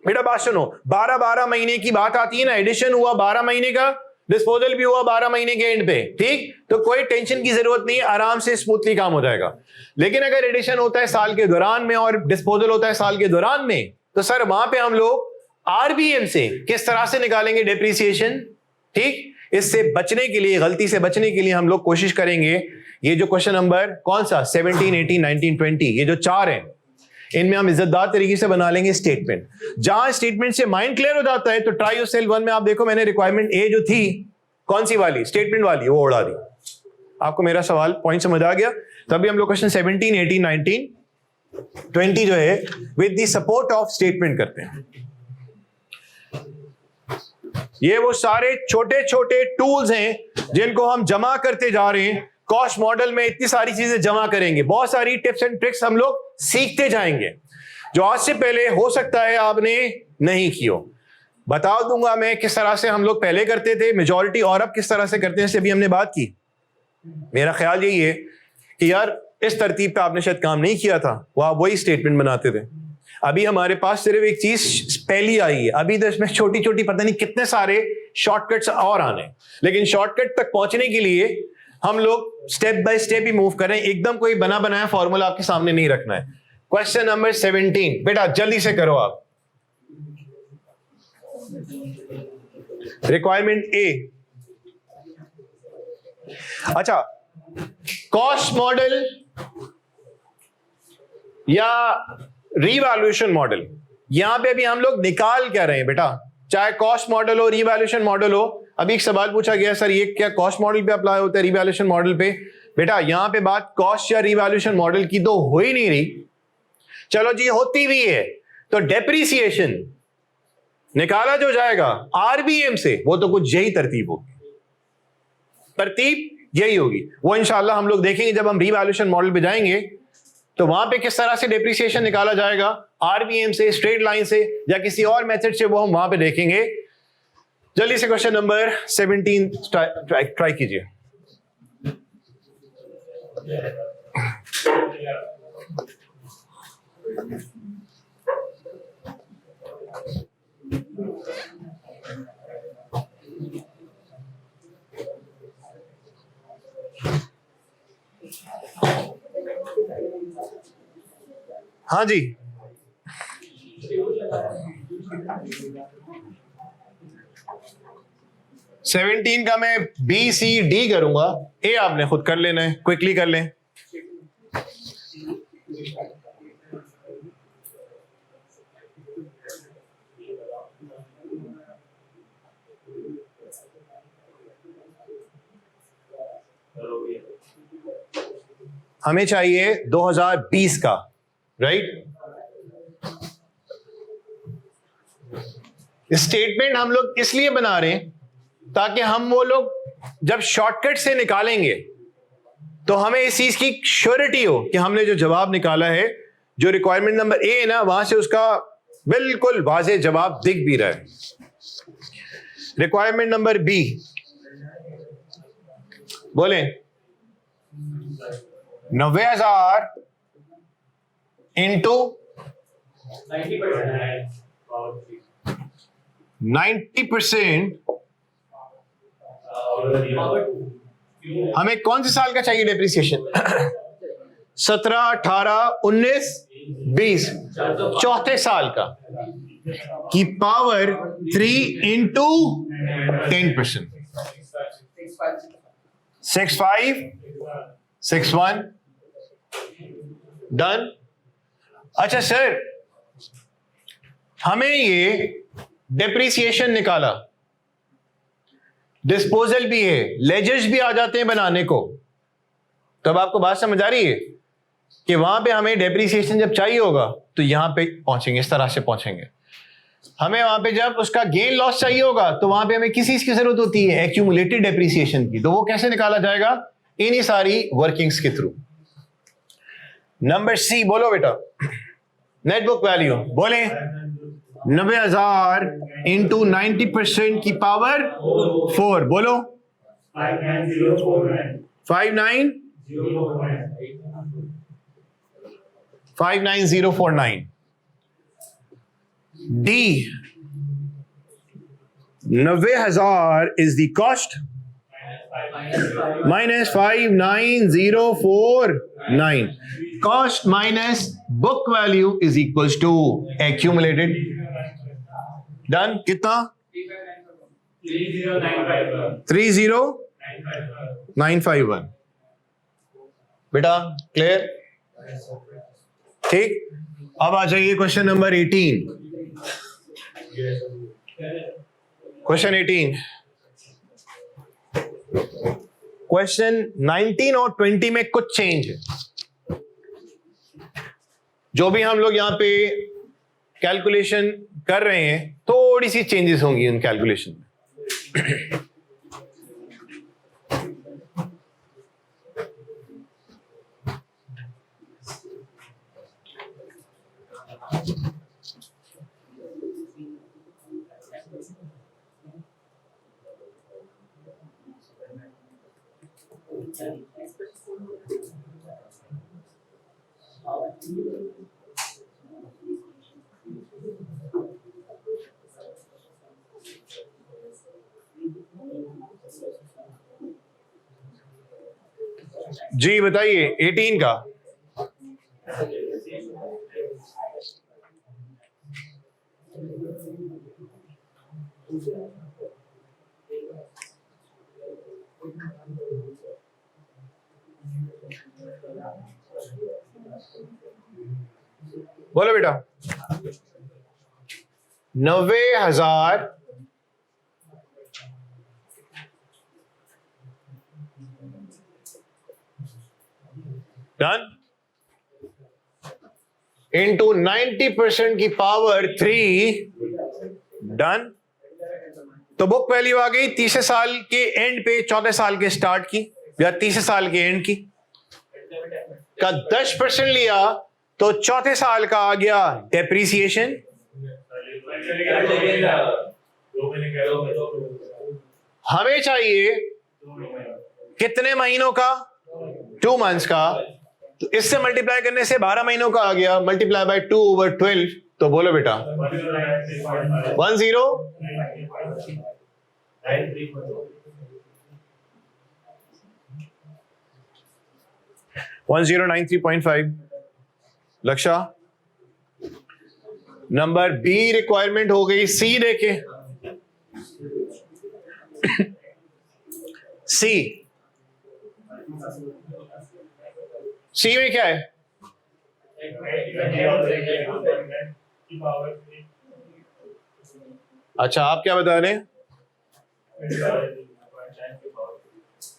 बेटा बात सुनो, 12 महीने की बात आती है ना, एडिशन हुआ 12 महीने का, डिस्पोजल भी हुआ 12 महीने के एंड पे, ठीक, तो कोई टेंशन की जरूरत नहीं है, आराम से स्मूथली काम हो जाएगा। लेकिन अगर एडिशन होता है साल के दौरान में और डिस्पोजल होता है साल के दौरान में, तो सर वहां पे हम लोग आरबीएम से किस तरह से निकालेंगे डेप्रिसिएशन, ठीक। इससे बचने के लिए, गलती से बचने के लिए हम लोग कोशिश करेंगे, ये जो क्वेश्चन नंबर कौन सा 17 18 19 20 ये जो 4 है, इनमें हम इज्जतदार तरीके से बना लेंगे स्टेटमेंट। जहां स्टेटमेंट से माइंड क्लियर हो जाता है तो ट्राई योरसेल्फ 1 में आप देखो मैंने रिक्वायरमेंट ए जो थी कौन सी वाली, स्टेटमेंट वाली, वो उड़ा दी। आपको मेरा सवाल पॉइंट समझ आ गया? तभी हम लोग क्वेश्चन 17 18 19 20 जो है with the support of statement करते हैं। ये वो सारे छोटे छोटे टूल्स हैं जिनको हम जमा करते जा रहे हैं। कॉस्ट मॉडल में इतनी सारी चीजें जमा करेंगे, बहुत सारी टिप्स एंड ट्रिक्स हम लोग सीखते जाएंगे जो आज से पहले हो सकता है आपने नहीं की हो। बता दूंगा मैं किस तरह से हम लोग पहले करते थे मेजॉरिटी, और अब किस तरह से करते हैं, इससे भी हमने बात की। मेरा ख्याल यही है कि यार इस तरतीब पे आपने शायद काम नहीं किया था, वो आप वही स्टेटमेंट बनाते थे। अभी हमारे पास सिर्फ एक चीज पहली आई है, अभी तो इसमें छोटी छोटी पता नहीं कितने सारे शॉर्टकट्स और आने, लेकिन शॉर्टकट तक पहुंचने के लिए हम लोग step by step he move करें। एकदम कोई बना बनाया फॉर्मूला आपके सामने नहीं रखना है। क्वेश्चन नंबर 17 बेटा जल्दी से करो आप। रिक्वायरमेंट ए, अच्छा कॉस्ट मॉडल या रीवैल्यूएशन मॉडल, यहां पे अभी हम लोग निकाल क्या रहे हैं बेटा, चाहे कॉस्ट मॉडल हो रीवैल्यूएशन मॉडल हो। अभी एक सवाल पूछा गया सर ये क्या कॉस्ट मॉडल पे अप्लाई होता है रीवैल्यूएशन मॉडल पे? बेटा यहां पे बात कॉस्ट या रीवैल्यूएशन मॉडल की तो हो ही नहीं रही। चलो जी होती भी है तो डेप्रिसिएशन निकाला जो जाएगा आरबीएम से, वो तो कुछ यही तरतीब होगी, तरतीब यही होगी। वो इंशाल्लाह हम लोग देखेंगे जब हम रीवैल्यूएशन मॉडल पे जाएंगे तो वहां पे किस तरह से डेप्रिसिएशन निकाला जाएगा, आरबीएम से, स्ट्रेट लाइन से या किसी और मेथड से, वो हम वहां पे देखेंगे। जल्दी से क्वेश्चन नंबर 17 ट्राई कीजिए। हाँ जी, सेवनटीन का मैं बी सी डी करूंगा, ए आपने खुद कर लेना है, क्विकली कर लें। हमें चाहिए 2020 का, राइट? स्टेटमेंट हम लोग इसलिए बना रहे हैं ताकि हम वो लोग जब शॉर्टकट से निकालेंगे तो हमें इस चीज की श्योरिटी हो कि हमने जो जवाब निकाला है, जो रिक्वायरमेंट नंबर ए है ना, वहां से उसका बिल्कुल वाज़ेह जवाब दिख भी रहा है। रिक्वायरमेंट नंबर बी बोले 90,000 इंटू 90%। हमें कौन से साल का चाहिए डेप्रिसिएशन? 17, 18, 19, 20, चौथे साल का की पावर 3 इंटू 10%। 65, 61 डन। अच्छा सर, हमें ये डेप्रिसिएशन निकाला, डिस्पोजल भी है, लेजर्स भी आ जाते हैं बनाने को, तो अब आपको बात समझ आ रही है कि वहां पे हमें डेप्रिसिएशन जब चाहिए होगा तो यहां पे पहुंचेंगे, इस तरह से पहुंचेंगे। हमें वहां पे जब उसका गेन लॉस चाहिए होगा तो वहां पे हमें किस चीज की जरूरत होती है? एक्यूमुलेटेड डेप्रिसिएशन की। तो वो कैसे निकाला जाएगा? इन्हीं सारी वर्किंग्स के थ्रू। नंबर सी बोलो बेटा, नेट बुक वैल्यू बोले 90,000 इंटू 90% की पावर 4 बोलो 59049 D 90,000 is the cost minus 59049 cost minus book value is equals to accumulated. Done. कितना 30951 बेटा क्लियर? ठीक, अब आ जाइए क्वेश्चन नंबर 18। क्वेश्चन 18, क्वेश्चन 19 और 20 में कुछ चेंज है। जो भी हम लोग यहां पे कैलकुलेशन कर रहे हैं थोड़ी सी चेंजेस होंगी उन कैलकुलेशन में। जी बताइए 18 का। बोलो बेटा 90,000 डन इंटू 90% की पावर 3 डन। तो बुक वैल्यू आ गई तीसरे साल के एंड पे चौथे साल के स्टार्ट की या तीसरे साल के एंड की का 10% लिया तो चौथे साल का आ गया डेप्रीसिएशन। हमें चाहिए कितने महीनों का? 2 मंथ्स का। तो इससे मल्टीप्लाई करने से 12 महीनों का आ गया, मल्टीप्लाई बाय 2/12। तो बोलो बेटा 1093.5। लक्षा नंबर बी रिक्वायरमेंट हो गई। सी देखे सी में क्या है? अच्छा आप क्या बता रहे हैं?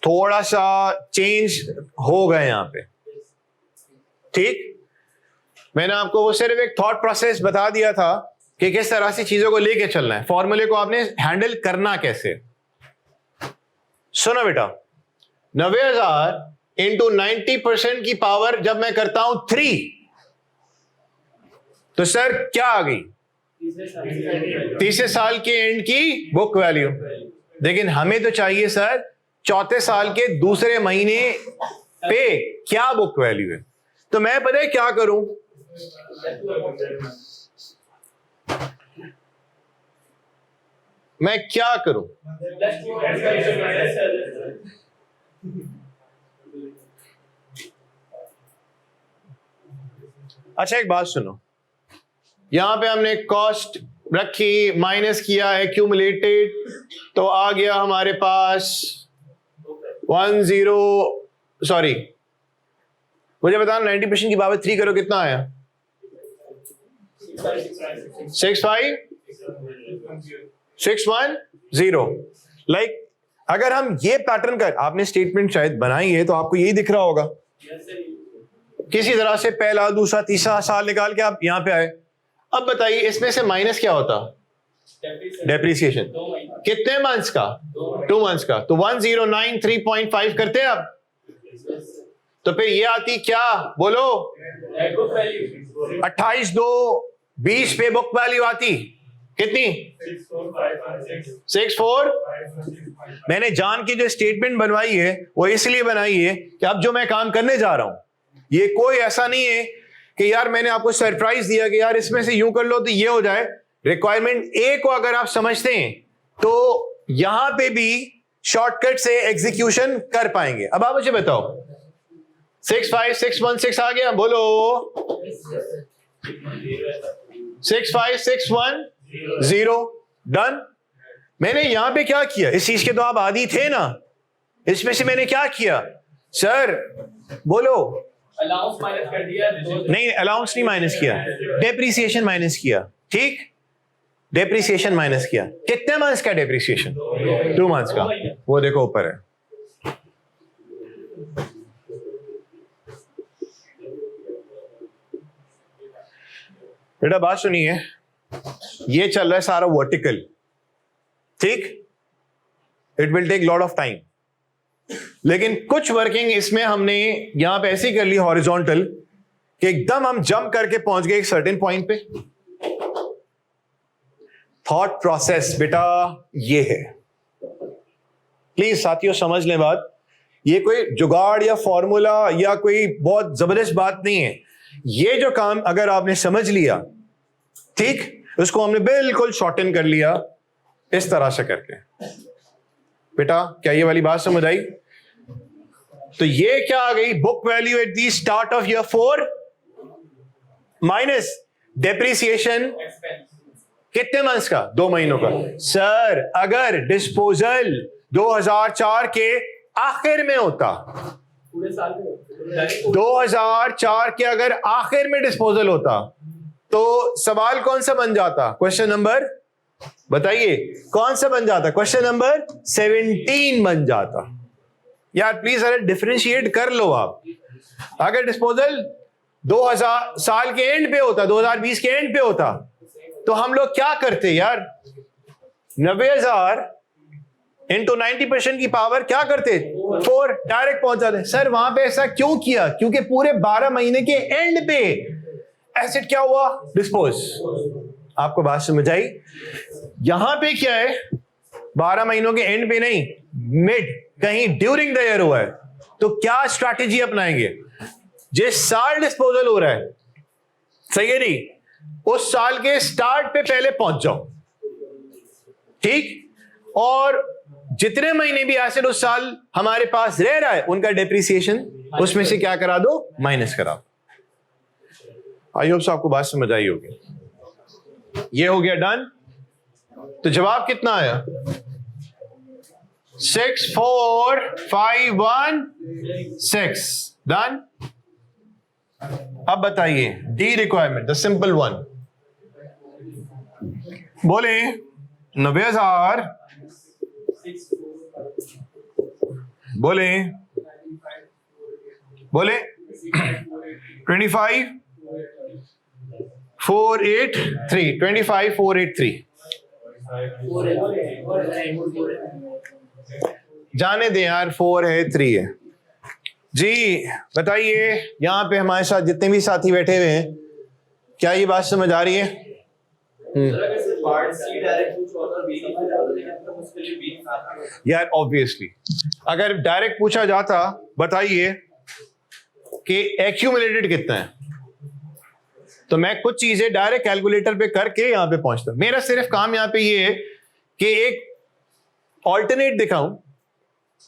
थोड़ा सा चेंज हो गए यहां पे। ठीक, मैंने आपको वो सिर्फ एक थॉट प्रोसेस बता दिया था कि किस तरह से चीजों को लेके चलना है, फॉर्मूले को आपने हैंडल करना कैसे। सुनो बेटा 90,000 इंटू 90% की पावर जब मैं करता हूं 3 तो सर क्या आ गई? तीसरे साल के एंड की बुक वैल्यू। लेकिन हमें तो चाहिए सर चौथे साल के दूसरे महीने पे क्या बुक वैल्यू है। तो मैं पता है क्या करूं, मैं क्या करूं? अच्छा एक बात सुनो, यहां पे हमने कॉस्ट रखी, माइनस किया, एक्यूमुलेटेड, तो आ गया हमारे पास मुझे बताना 90% की पावर 3 करो कितना आया? 65610। लाइक अगर हम ये पैटर्न कर, आपने स्टेटमेंट शायद बनाई है तो आपको यही दिख रहा होगा। किसी तरह से पहला दूसरा तीसरा साल निकाल के आप यहां पे आए। अब बताइए इसमें से माइनस क्या होता? डेप्रिसिएशन। कितने मंथ्स का? 2 मंथ्स का। तो 1093.5 करते हैं आप। तो फिर ये आती क्या, बोलो? book value 28,220 पे बुक वैल्यू आती कितनी? 6,4. मैंने जान के जो स्टेटमेंट बनवाई है वो इसलिए बनाई है कि अब जो मैं काम करने जा रहा हूं ये कोई ऐसा नहीं है कि यार मैंने आपको सरप्राइज दिया कि यार इसमें से यूं कर लो तो ये हो जाए। रिक्वायरमेंट ए को अगर आप समझते हैं तो यहां पे भी शॉर्टकट से एग्जीक्यूशन कर पाएंगे। अब आप मुझे बताओ 65616 आ गया, बोलो 65610 डन। मैंने यहां पे क्या किया, इस चीज के तो आप आदी थे ना, इसमें से मैंने क्या किया सर, बोलो? अलाउंस माइनस कर दिया। नहीं, अलाउंस नहीं माइनस किया, डेप्रिसिएशन माइनस किया। ठीक, डेप्रिसिएशन माइनस किया। कितने मंथ्स का डेप्रिसिएशन? 2 मंथ्स का। वो देखो ऊपर है। बेटा बात सुनिए, ये चल रहा है सारा वर्टिकल, ठीक? It will take lot of time, लेकिन कुछ वर्किंग इसमें हमने यहां पे ऐसी कर ली हॉरिजॉन्टल कि एकदम हम जंप करके पहुंच गए एक सर्टेन पॉइंट पे। थॉट प्रोसेस बेटा ये है, प्लीज साथियों समझ लें बात, ये कोई जुगाड़ या फॉर्मूला या कोई बहुत जबरदस्त बात नहीं है। ये जो काम अगर आपने समझ लिया, ठीक, उसको हमने बिल्कुल शॉर्टन कर लिया इस तरह से करके। बेटा क्या ये वाली बात समझ आई? तो ये क्या आ गई, book value at the start of year 4 minus depreciation कितने मंथ्स का? 2 महीनों का। सर अगर डिस्पोजल 2004 के आखिर में होता, पूरे साल में 2004 के अगर आखिर में डिस्पोजल होता तो सवाल कौन सा बन जाता? क्वेश्चन नंबर बताइए कौन सा बन जाता? क्वेश्चन नंबर 17 बन जाता। यार प्लीज अरे डिफरेंशिएट कर लो आप। अगर डिस्पोजल 2000 साल के एंड पे होता, 2020 के एंड पे होता, तो हम लोग क्या करते यार? 90,000 इंटू 90% की पावर क्या करते? 4 डायरेक्ट पहुंच जाते। सर वहां पे ऐसा क्यों किया? क्योंकि पूरे 12 महीने के एंड पे एसेट क्या हुआ? डिस्पोज। आपको बात समझ आई? यहां पे क्या है, 12 महीनों के एंड पे नहीं, मिड कहीं ड्यूरिंग द ईयर हुआ है, तो क्या स्ट्रैटेजी अपनाएंगे? जिस साल डिस्पोजल हो रहा है, सही है नहीं, उस साल के स्टार्ट पे पहले पहुंच जाओ, ठीक? और जितने महीने भी एसेट उस साल हमारे पास रह रहा है उनका डेप्रिसिएशन उसमें से क्या करा दो? माइनस करा। आई होप आपको बात समझ आई होगी। ये हो गया डन। तो जवाब कितना आया? 64516 डन। अब बताइए D requirement, the simple one, बोले 90,000, बोले 25,483 जाने दें यार, 4 है 3 है जी। बताइए यहां पे हमारे साथ जितने भी साथी बैठे हुए हैं, क्या ये बात समझ आ रही है? यार ऑब्वियसली अगर डायरेक्ट पूछा जाता, बताइए कि एक्यूमुलेटेड कितना है, तो मैं कुछ चीजें डायरेक्ट कैलकुलेटर पे करके यहां पे पहुंचता। मेरा सिर्फ काम यहां पे ये है कि एक ऑल्टरनेट दिखाऊं,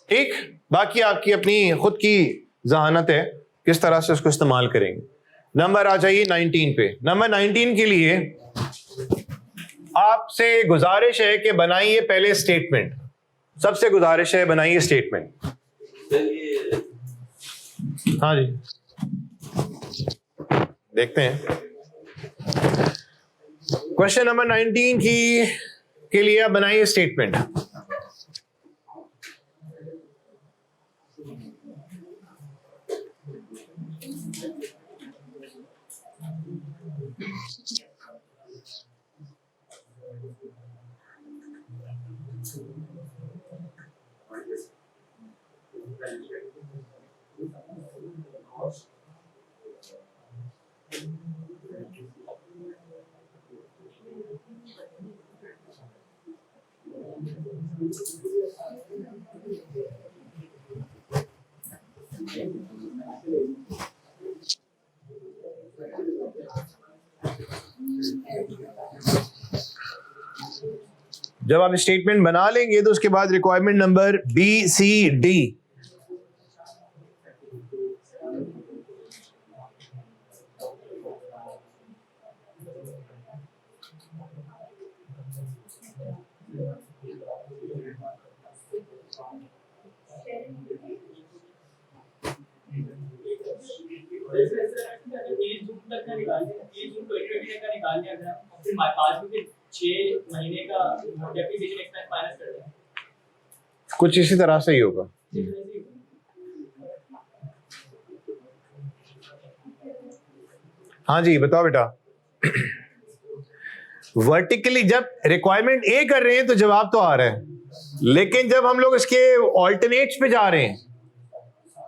ठीक? बाकी आपकी अपनी खुद की जहानत है किस तरह से उसको इस्तेमाल करेंगे। नंबर आ जाइए 19 पे। नंबर 19 के लिए आपसे गुजारिश है कि बनाइए पहले स्टेटमेंट। सबसे गुजारिश है बनाइए स्टेटमेंट। हाँ जी देखते हैं क्वेश्चन नंबर 19 के लिए आप बनाइए स्टेटमेंट। जब आप स्टेटमेंट बना लेंगे तो उसके बाद requirement number B C D, कुछ इसी तरह से ही होगा। हाँ जी बताओ बेटा। वर्टिकली जब रिक्वायरमेंट ए कर रहे हैं तो जवाब तो आ रहा है, लेकिन जब हम लोग इसके ऑल्टरनेट्स पे जा रहे हैं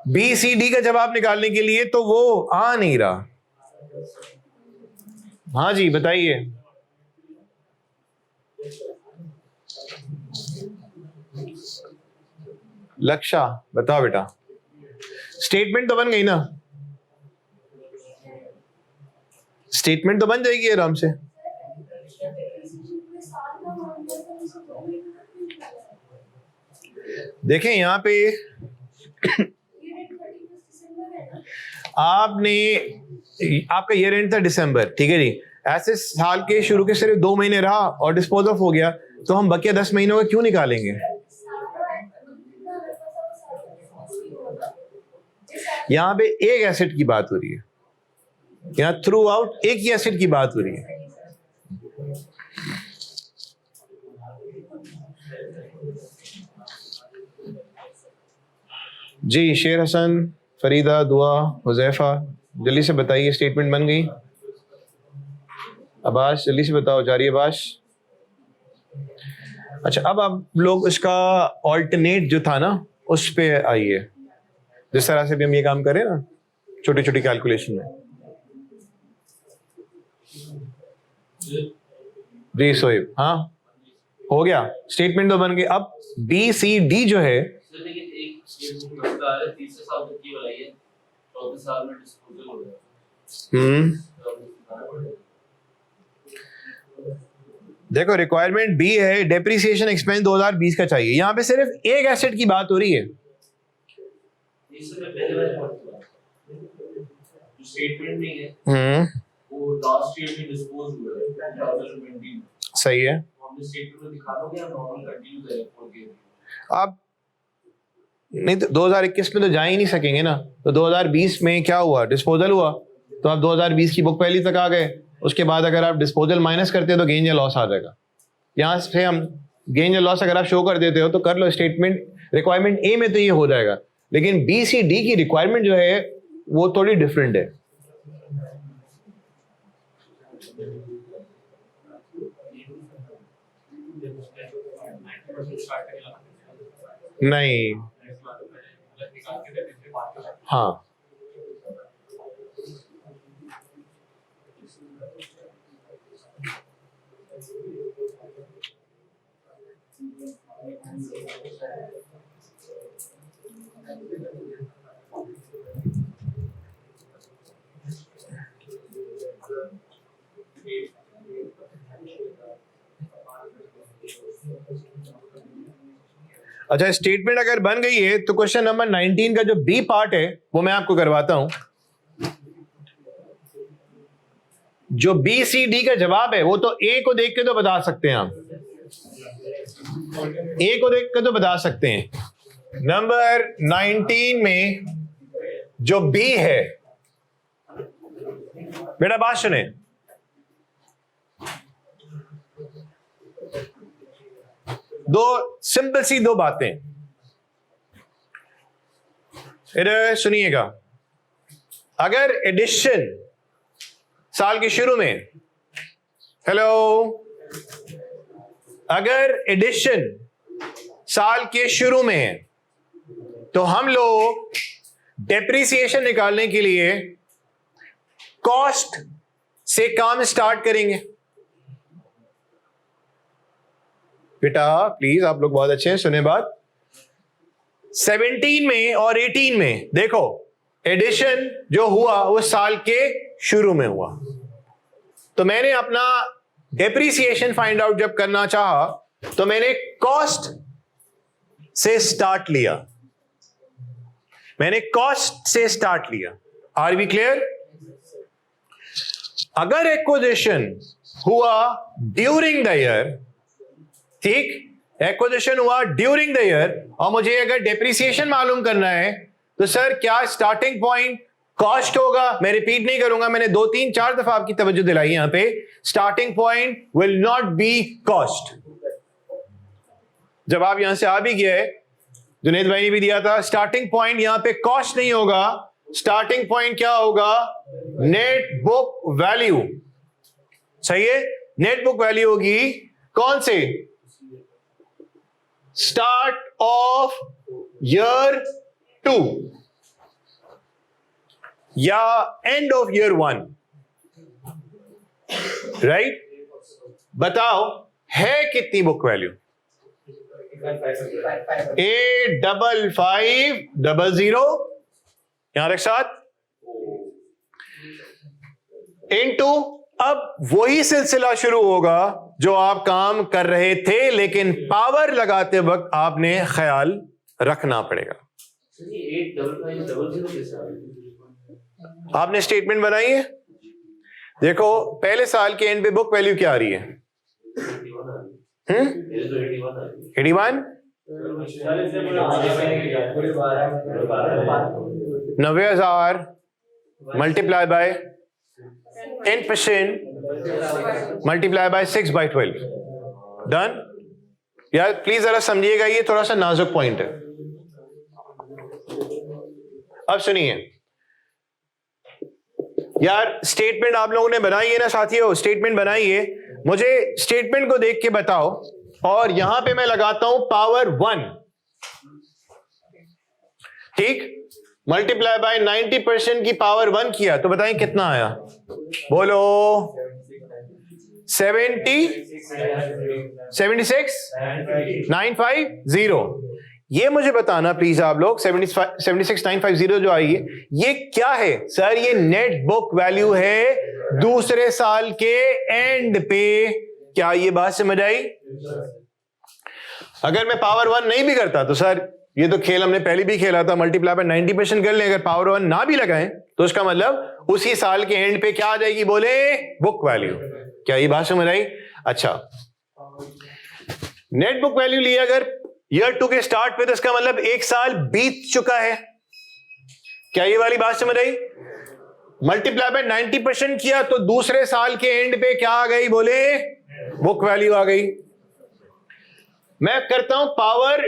बी सी डी का जवाब निकालने के लिए तो वो आ नहीं रहा। हाँ जी बताइए। लक्षा बताओ बेटा। स्टेटमेंट तो बन गई ना, स्टेटमेंट तो बन जाएगी आराम से। देखें यहां पे आपने, आपका ईयर एंड था दिसंबर, ठीक है जी। ऐसे साल के शुरू के सिर्फ 2 महीने रहा और डिस्पोज ऑफ हो गया, तो हम बकिया 10 महीनों का क्यों निकालेंगे? यहां पे एक एसेट की बात हो रही है, यहां थ्रू आउट एक ही एसेट की बात हो रही है। जी शेर हसन, फरीदा, दुआ, हुजैफा, जल्दी से बताइए स्टेटमेंट बन गई? अब्बास जल्दी से बताओ, जारी अब्बास। अच्छा अब आप लोग इसका ऑल्टरनेट जो था ना उस पे आइए, जिस तरह से भी हम ये काम करें ना छोटी छोटी कैलकुलेशन में। जी सोएब, हाँ हो गया, स्टेटमेंट तो बन गई। अब बी सी डी जो है, देखो रिक्वायरमेंट बी है, डेप्रिसिएशन एक्सपेंस 2020 का चाहिए। यहां पे सिर्फ एक एसेट की बात हो रही है। स्टेटमेंट नहीं है, वो लास्ट ईयर में डिस्पोज हुआ है 2020। सही है, हमने स्टेटमेंट में दिखा दोगे, हम नॉर्मल कंटिन्यू करेंगे। आप नहीं तो 2021 में तो जा ही नहीं सकेंगे ना, तो 2020 में क्या हुआ? डिस्पोजल हुआ, तो आप 2020 की बुक पहली तक आ गए। उसके बाद अगर आप डिस्पोजल माइनस करते हो तो गेन या लॉस आ जाएगा। यहां से हम गेन या लॉस अगर आप शो कर देते हो तो कर लो, स्टेटमेंट रिक्वायरमेंट ए में तो ये हो जाएगा, लेकिन बी सी डी की रिक्वायरमेंट जो है वो थोड़ी डिफरेंट है। नहीं, हाँ अच्छा स्टेटमेंट अगर बन गई है तो क्वेश्चन नंबर 19 का जो बी पार्ट है वो मैं आपको करवाता हूं। जो बी सी डी का जवाब है वो तो ए को देख के तो बता सकते हैं, आप ए को देख के तो बता सकते हैं। नंबर 19 में जो बी है, बेटा बात सुने, दो सिंपल सी दो बातें इधर सुनिएगा। अगर एडिशन साल के शुरू में, हेलो, अगर एडिशन साल के शुरू में है तो हम लोग डेप्रिसिएशन निकालने के लिए कॉस्ट से काम स्टार्ट करेंगे। बेटा प्लीज, आप लोग बहुत अच्छे हैं, सुने बात। 17 में और 18 में देखो एडिशन जो हुआ वो साल के शुरू में हुआ, तो मैंने अपना डेप्रिसिएशन फाइंड आउट जब करना चाहा तो मैंने कॉस्ट से स्टार्ट लिया, मैंने कॉस्ट से स्टार्ट लिया। Are we clear? अगर एक्विजिशन हुआ ड्यूरिंग द ईयर, ठीक, एक्विजिशन हुआ ड्यूरिंग द ईयर और मुझे अगर डेप्रिसिएशन मालूम करना है तो सर क्या स्टार्टिंग पॉइंट कॉस्ट होगा? मैं रिपीट नहीं करूंगा, मैंने 2 3 4 दफा आपकी तवज्जो दिलाई यहां पे। Starting point will not be cost. जवाब यहां से आ भी गया है, जुनेद भाई ने भी दिया था। स्टार्टिंग पॉइंट यहां पे कॉस्ट नहीं होगा, स्टार्टिंग पॉइंट क्या होगा? Net book value. सही है, नेट बुक वैल्यू होगी कौन से? स्टार्ट ऑफ ईयर 2 या एंड ऑफ ईयर 1, राइट? बताओ है कितनी बुक वैल्यू? 85500 यहां रख साथ इनटू, अब वही सिलसिला शुरू होगा जो आप काम कर रहे थे, लेकिन पावर लगाते वक्त आपने ख्याल रखना पड़ेगा। आपने स्टेटमेंट बनाई है, देखो पहले साल के एंड पे बुक वैल्यू क्या आ रही है? 81 90,000 multiply by 10% multiply by 6/12। Done? यार प्लीज जरा समझिएगा, ये थोड़ा सा नाजुक पॉइंट है। अब सुनिए यार, स्टेटमेंट आप लोगों ने बनाई है ना साथियों, स्टेटमेंट बनाई है, मुझे स्टेटमेंट को देख के बताओ। और यहां पे मैं लगाता हूं पावर 1, ठीक, मल्टीप्लाई बाय 90% की पावर 1 किया तो बताएं कितना आया? बोलो 76,950। ये मुझे बताना प्लीज आप लोग, 76,950 जो आई है ये क्या है? सर ये नेट बुक वैल्यू है दूसरे साल के एंड पे। क्या ये बात समझ आई? अगर मैं पावर 1 नहीं भी करता तो सर ये तो खेल हमने पहले भी खेला था, मल्टीप्लाई बाय 90% कर ले, अगर पावर 1 ना भी लगाएं तो उसका मतलब उसी साल के एंड पे क्या आ जाएगी? बोले बुक वैल्यू। क्या ये बात समझ आई? अच्छा, नेट बुक वैल्यू लिया अगर ईयर 2 के स्टार्ट पे तो इसका मतलब 1 साल बीत चुका है। क्या ये वाली बात समझ आई? मल्टीप्लाई बाय 90% किया तो दूसरे साल के एंड पे क्या आ गई? बोले बुक वैल्यू आ गई। मैं करता हूं पावर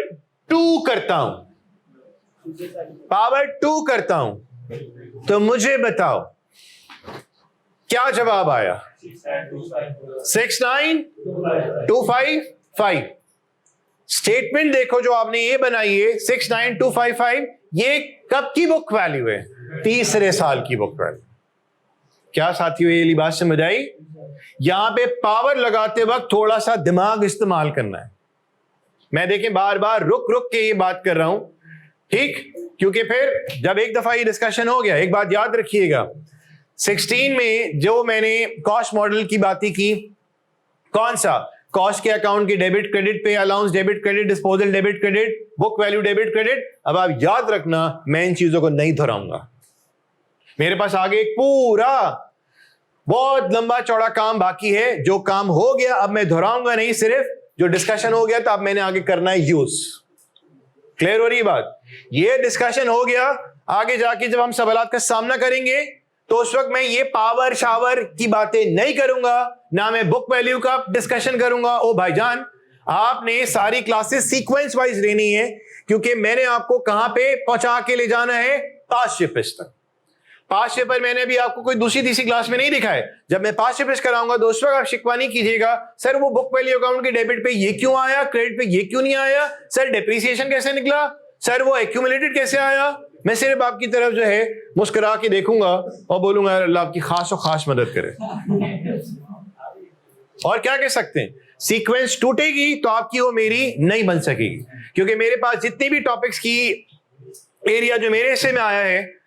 2 करता हूं, पावर 2 करता हूं, तो मुझे बताओ क्या जवाब आया? 69,255। स्टेटमेंट देखो जो आपने ये बनाई है 69,255, ये कब की बुक वैल्यू है? तीसरे साल की बुक वैल्यू। क्या साथियों ये बात समझ आई? यहां पे पावर लगाते वक्त थोड़ा सा दिमाग इस्तेमाल करना है। मैं देखें बार बार रुक रुक के ये बात कर रहा हूं, ठीक, क्योंकि फिर जब एक दफा ये डिस्कशन हो गया, एक बात याद रखिएगा, 16 में जो मैंने कॉस्ट मॉडल की बातें की, कौन सा? कॉस्ट के अकाउंट की डेबिट क्रेडिट, पे allowance debit credit, disposal debit credit, book value debit credit. अब आप याद रखना मैं इन चीजों को नहीं दोहराऊंगा, मेरे पास आगे एक पूरा बहुत लंबा चौड़ा काम बाकी है। जो काम हो गया अब मैं दोहराऊंगा नहीं, सिर्फ जो डिस्कशन हो गया तो अब मैंने आगे करना है यूज। क्लियर हो रही बात? ये डिस्कशन हो गया, आगे जाके जब हम सवालात का सामना करेंगे तो उस वक्त मैं ये पावर शावर की बातें नहीं करूंगा, ना मैं बुक वैल्यू का डिस्कशन करूंगा। ओ भाईजान, आपने सारी क्लासेस सीक्वेंस वाइज लेनी है, क्योंकि मैंने आपको कहां पे पहुंचा के ले जाना है? पास्ट शिफ्ट तक। पास्ट पेपर मैंने भी आपको कोई दूसरी तीसरी क्लास में नहीं दिखा है। जब मैं पास्ट पेपर कराऊंगा दोस्तों, आप शिकवा नहीं कीजिएगा, सर वो बुक वैल्यू अकाउंट के डेबिट पे ये क्यों आया, क्रेडिट पे ये क्यों नहीं आया, सर डेप्रिसिएशन कैसे निकला, सर वो एक्यूमुलेटेड कैसे आया। मैं सिर्फ आपकी तरफ जो है मुस्कुरा के देखूंगा और बोलूंगा अल्लाह आपकी खास और खास मदद करे। और क्या कह सकते हैं? सीक्वेंस टूटेगी तो आपकी वो मेरी नहीं बन सकेगी, क्योंकि मेरे पास जितनी भी टॉपिक्स की एरिया जो मेरे हिस्से में आया है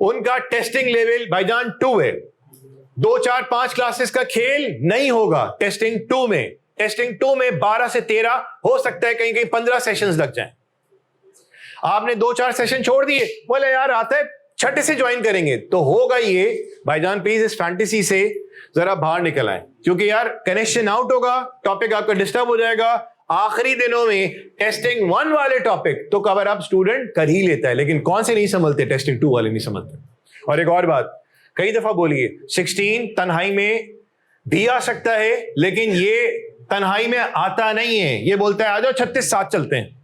उनका टेस्टिंग लेवल भाईजान 2 है। 2 4 5 क्लासेस का खेल नहीं होगा टेस्टिंग 2 में। टेस्टिंग 2 में 12 से 13 हो सकता है, कहीं कहीं 15 सेशंस लग जाएं। आपने 2 4 सेशन छोड़ दिए, बोले यार आता है छठे से ज्वाइन करेंगे, तो होगा ये भाईजान। प्लीज इस फैंटेसी से जरा बाहर निकल आए, क्योंकि यार कनेक्शन आउट होगा, टॉपिक आपका डिस्टर्ब हो जाएगा। आखिरी दिनों में टेस्टिंग 1 वाले टॉपिक तो कवर अप स्टूडेंट कर ही लेता है, लेकिन कौन से नहीं समझते, टेस्टिंग 2 वाले नहीं समझते। और एक और बात कई दफा बोलिए, 16 तन्हाई में भी आ सकता है, लेकिन ये तन्हाई में आता नहीं है। ये बोलता है आ जाओ 36 साथ चलते हैं।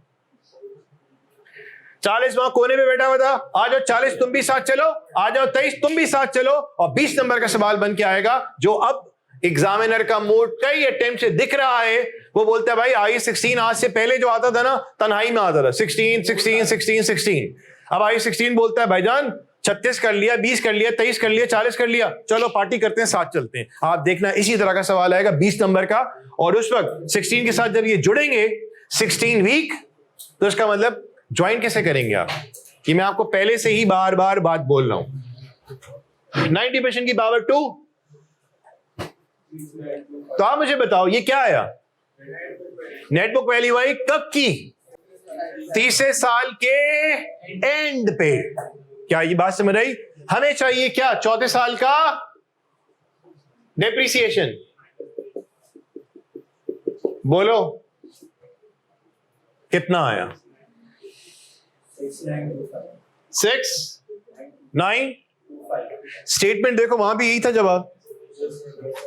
40 वहां कोने में बैठा हुआ था, आ जाओ 40 तुम भी साथ चलो, आ जाओ 23 तुम भी साथ चलो, और 20 नंबर का सवाल बन के आएगा जो अब एग्जामिनर का मूड कई अटेम्प्ट से दिख रहा है। वो बोलता है भाई आई 16 आज से पहले जो आता था ना तन्हाई में आता था 16 16 16 16। अब आई 16 बोलता है भाईजान 36 कर लिया, 20 कर लिया, 23 कर लिया, 40 कर लिया, चलो पार्टी करते हैं, साथ चलते हैं। आप देखना इसी तरह का सवाल आएगा 20 नंबर का, और उस वक्त 16 के साथ जब ये जुड़ेंगे 16 वीक, तो इसका मतलब ज्वाइन कैसे करेंगे आप, कि मैं आपको पहले से ही बार बार बात बोल रहा हूं। 90% की पावर 2। तो आप मुझे बताओ ये क्या आया, नेटबुक वैल्यू आई कब की, तीसरे साल के एंड पे। क्या ये बात समझ आई? हमें चाहिए क्या, चौथे साल का डेप्रिसिएशन। बोलो कितना आया? 6,925। स्टेटमेंट देखो वहां भी यही था जवाब,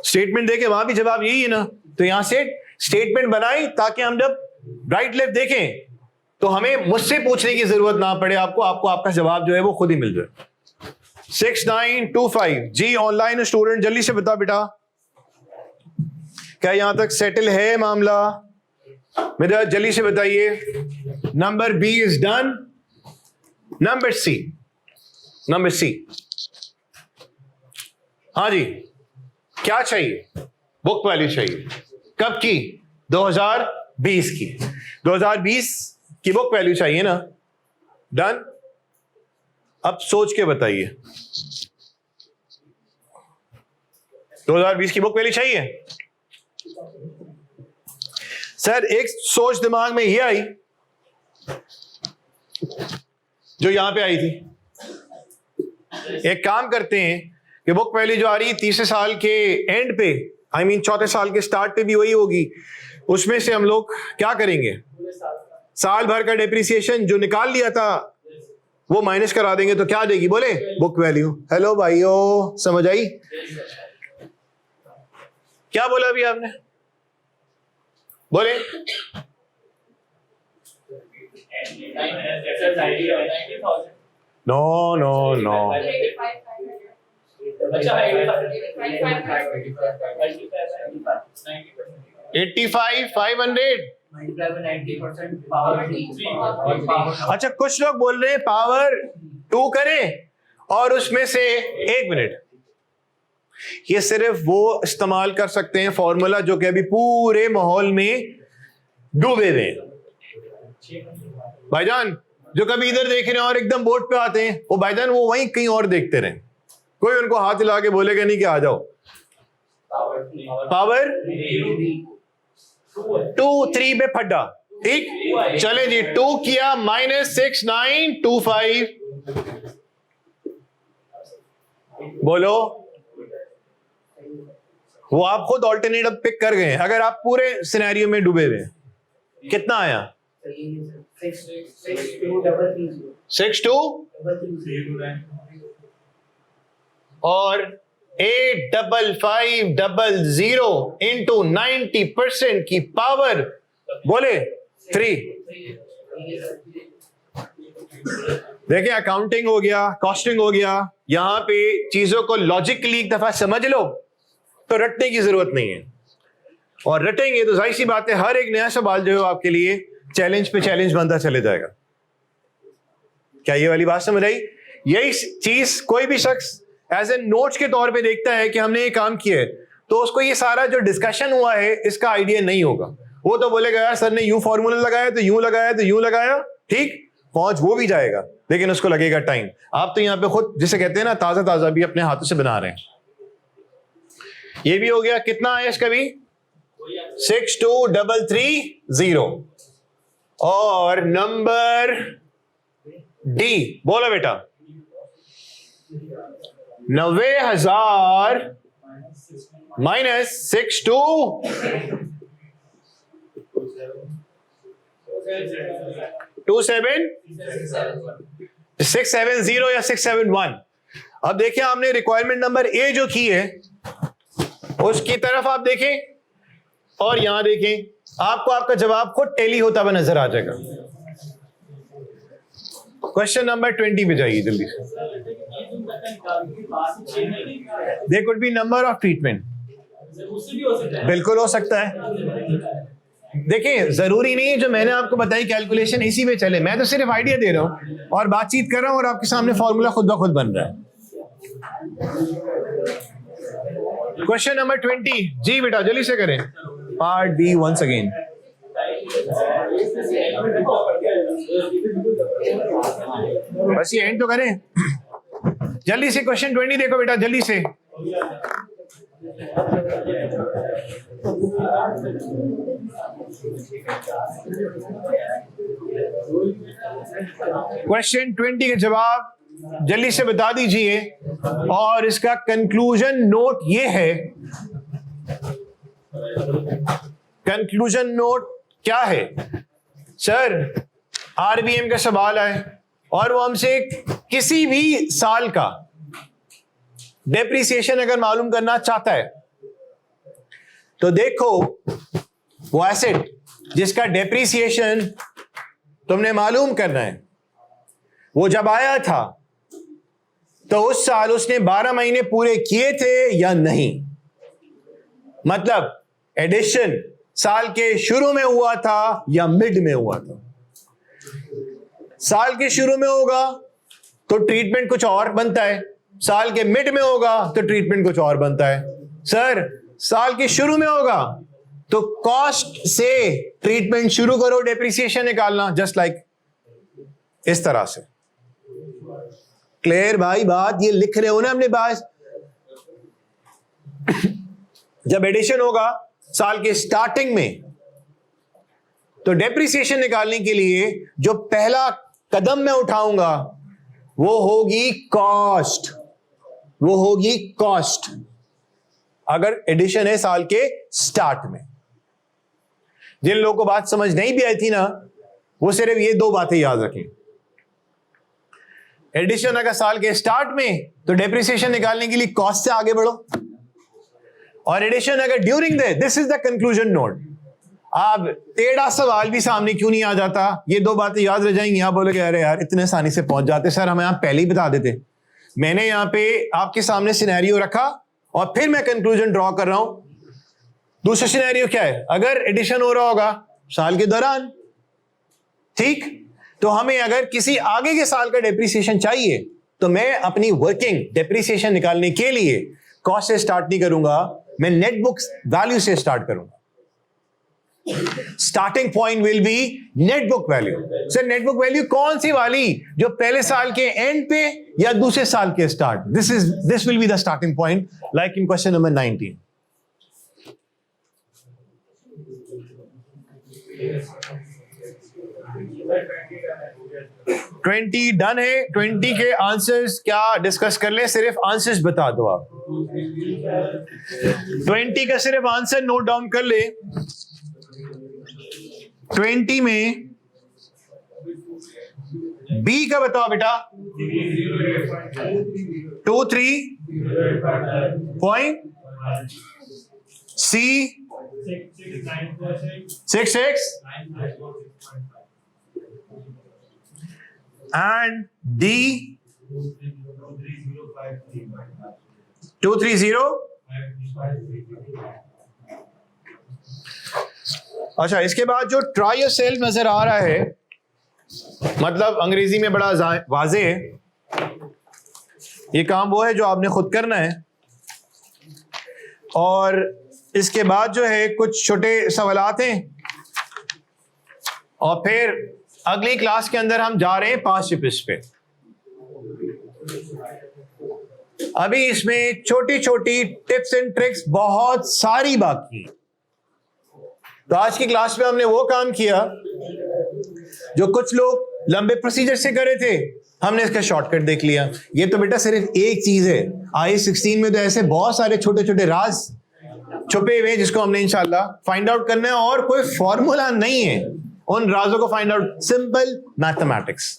स्टेटमेंट देखे वहां भी जवाब यही है ना। तो यहां से स्टेटमेंट बनाई ताकि हम जब राइट लेफ्ट देखें तो हमें मुझसे पूछने की जरूरत ना पड़े, आपको आपका जवाब जो है वो खुद ही मिल जाए। 6,925 जी। ऑनलाइन स्टूडेंट जल्दी से बता बेटा, क्या यहां तक सेटल है मामला? मेरा जल्दी से बताइए। Number B is done. Number C, number C, हाँ जी, क्या चाहिए? बुक वैल्यू चाहिए। कब की? 2020 की। 2020 की बुक वैल्यू चाहिए ना। डन। अब सोच के बताइए, 2020 की बुक वैल्यू चाहिए? सर एक सोच दिमाग में ये आई जो यहां पे आई थी। एक काम करते हैं कि बुक वैल्यू जो आ रही है तीसरे साल के एंड पे, आई मीन चौथे साल के स्टार्ट पे भी वही होगी, उसमें से हम लोग क्या करेंगे, साल भर का डेप्रिसिएशन जो निकाल लिया था वो माइनस करा देंगे, तो क्या देगी बोले? Book value. हेलो भाइयों, समझ आई? क्या बोला अभी आपने? बोले। No no no, 85,500। अच्छा कुछ लोग बोल रहे हैं पावर 2 करें और उसमें से 1 मिनट, ये सिर्फ वो इस्तेमाल कर सकते हैं फॉर्मूला जो कि अभी पूरे माहौल में डूबे हुए हैं। भाईजान जो कभी इधर देख रहे हैं और एकदम बोर्ड पे आते हैं, वो भाईजान वो वहीं कहीं और देखते रहे, कोई उनको हाथ हिला के बोलेगा नहीं कि आ जाओ। पावर 2 3 पे फड्डा, ठीक। चले जी, 2 किया -6,925। बोलो, वो आप खुद ऑल्टरनेटिव पिक कर गए। अगर आप पूरे सिनेरियो में डूबे हुए, कितना आया? 6,2 और 8,550 इंटू 90% की पावर बोले 3। देखिए अकाउंटिंग हो गया, कॉस्टिंग हो गया, यहां पे चीजों को लॉजिकली एक दफा समझ लो तो रटने की जरूरत नहीं है, और रटेंगे तो जाहिर सी बात है हर एक नया सवाल जो है आपके लिए चैलेंज पे चैलेंज बनता चले जाएगा। क्या ये वाली बात समझ आई? यही चीज कोई भी शख्स एज ए नोट्स के तौर पे देखता है कि हमने ये काम किया है, तो उसको ये सारा जो डिस्कशन हुआ है इसका आइडिया नहीं होगा। वो तो बोलेगा यार सर ने यूं फॉर्मूला लगाया तो यूं लगाया तो यूं लगाया, ठीक, पहुंच वो भी जाएगा, लेकिन उसको लगेगा टाइम। आप तो यहां पे खुद जिसे कहते हैं ना ताजा ताजा भी अपने हाथों से बना रहे हैं। ये भी हो गया। कितना है इसका भी? 62330। और नंबर डी बोलो बेटा। 90,000 माइनस 670 या 671। अब देखिए आपने रिक्वायरमेंट नंबर ए जो की है उसकी तरफ आप देखें और यहां देखें, आपको आपका जवाब खुद टेली होता हुआ नजर आ जाएगा। क्वेश्चन नंबर 20 पे जाइए जल्दी से। There could be number of treatment, बिल्कुल हो सकता है। देखिए जरूरी नहीं है जो मैंने आपको बताई कैलकुलेशन इसी में चले, मैं तो सिर्फ आइडिया दे रहा हूं और बातचीत कर रहा हूं और आपके सामने फॉर्मूला खुद ब खुद बन रहा है। क्वेश्चन नंबर 20 जी बेटा जल्दी से करें। Part B once again. बस ये एंड तो करें जल्दी से। क्वेश्चन 20 देखो बेटा जल्दी से। क्वेश्चन 20 के जवाब जल्दी से बता दीजिए और इसका कंक्लूजन नोट ये है। कंक्लूजन नोट क्या है? सर आरबीएम का सवाल है और वो हमसे किसी भी साल का डेप्रिसिएशन अगर मालूम करना चाहता है तो देखो वो एसेट जिसका डेप्रिसिएशन तुमने मालूम करना है वो जब आया था तो उस साल उसने 12 महीने पूरे किए थे या नहीं। मतलब एडिशन साल के शुरू में हुआ था या मिड में हुआ था। साल के शुरू में होगा तो ट्रीटमेंट कुछ और बनता है, साल के मिड में होगा तो ट्रीटमेंट कुछ और बनता है। सर साल के शुरू में होगा तो कॉस्ट से ट्रीटमेंट शुरू करो, डेप्रिसिएशन निकालना, जस्ट लाइक इस तरह से। क्लियर भाई बात? ये लिख रहे हो ना अपने पास। जब एडिशन होगा साल के स्टार्टिंग में तो डेप्रिसिएशन निकालने के लिए जो पहला कदम मैं उठाऊंगा वो होगी कॉस्ट, वो होगी कॉस्ट अगर एडिशन है साल के स्टार्ट में। जिन लोगों को बात समझ नहीं भी आई थी ना वो सिर्फ ये दो बातें याद रखें। एडिशन अगर साल के स्टार्ट में तो डेप्रिसिएशन निकालने के लिए कॉस्ट से आगे बढ़ो, और एडिशन अगर during the, this is the conclusion note. आप टेढ़ा सवाल भी सामने क्यों नहीं आ जाता, ये दो बातें याद रह जाएंगी। आप बोलोगे अरे यार इतने आसानी से पहुंच जाते, सर हमें आप पहले ही बता देते। मैंने यहां पे आपके सामने सिनेरियो रखा और फिर मैं कंक्लूजन ड्रॉ कर रहा हूं। दूसरा सिनेरियो क्या है? अगर एडिशन हो रहा होगा साल के दौरान, ठीक, तो हमें अगर किसी आगे के साल का डेप्रिसिएशन चाहिए तो मैं अपनी वर्किंग डेप्रिसिएशन निकालने के लिए कॉस्ट से स्टार्ट नहीं करूंगा, मैं नेट बुक वैल्यू से स्टार्ट करूंगा। Starting point will be net book value. Sir net book value कौन सी वाली? जो पहले साल के एंड पे या दूसरे साल के start? This will be the starting point, like in question number 19। Twenty done है। 20 के आंसर्स क्या डिस्कस कर ले? सिर्फ आंसर्स बता दो आप। 20 का सिर्फ आंसर नोट डाउन कर ले। 20 में बी का बताओ बेटा। 23 पॉइंट, सी 66 and D 230। अच्छा, इसके बाद जो ट्राई योरसेल्फ नजर आ रहा है, मतलब अंग्रेजी में बड़ा वाजे है, ये काम वो है जो आपने खुद करना है। और इसके बाद जो है कुछ छोटे सवालात हैं और फिर अगली क्लास के अंदर हम जा रहे हैं पास्ट टिप्स पे। अभी इसमें छोटी छोटी टिप्स एंड ट्रिक्स बहुत सारी बाकी हैं। तो आज की क्लास में हमने वो काम किया जो कुछ लोग लंबे प्रोसीजर से करे थे, हमने इसका शॉर्टकट देख लिया। ये तो बेटा सिर्फ एक चीज है, IAS-16 में तो ऐसे बहुत सारे छोटे छोटे राज छुपे हुए हैं जिसको हमने इंशाल्लाह फाइंड आउट करना है, और कोई फॉर्मूला नहीं है उन राजों को फाइंड आउट, सिंपल मैथमेटिक्स।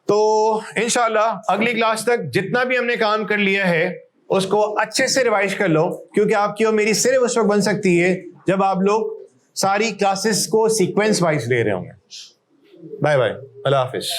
तो इंशाल्लाह अगली क्लास तक जितना भी हमने काम कर लिया है उसको अच्छे से रिवाइज कर लो, क्योंकि आपकी और मेरी सिर्फ उस वक्त बन सकती है जब आप लोग सारी क्लासेस को सीक्वेंस वाइज ले रहे होंगे। बाय बाय, अल्लाह हाफिज।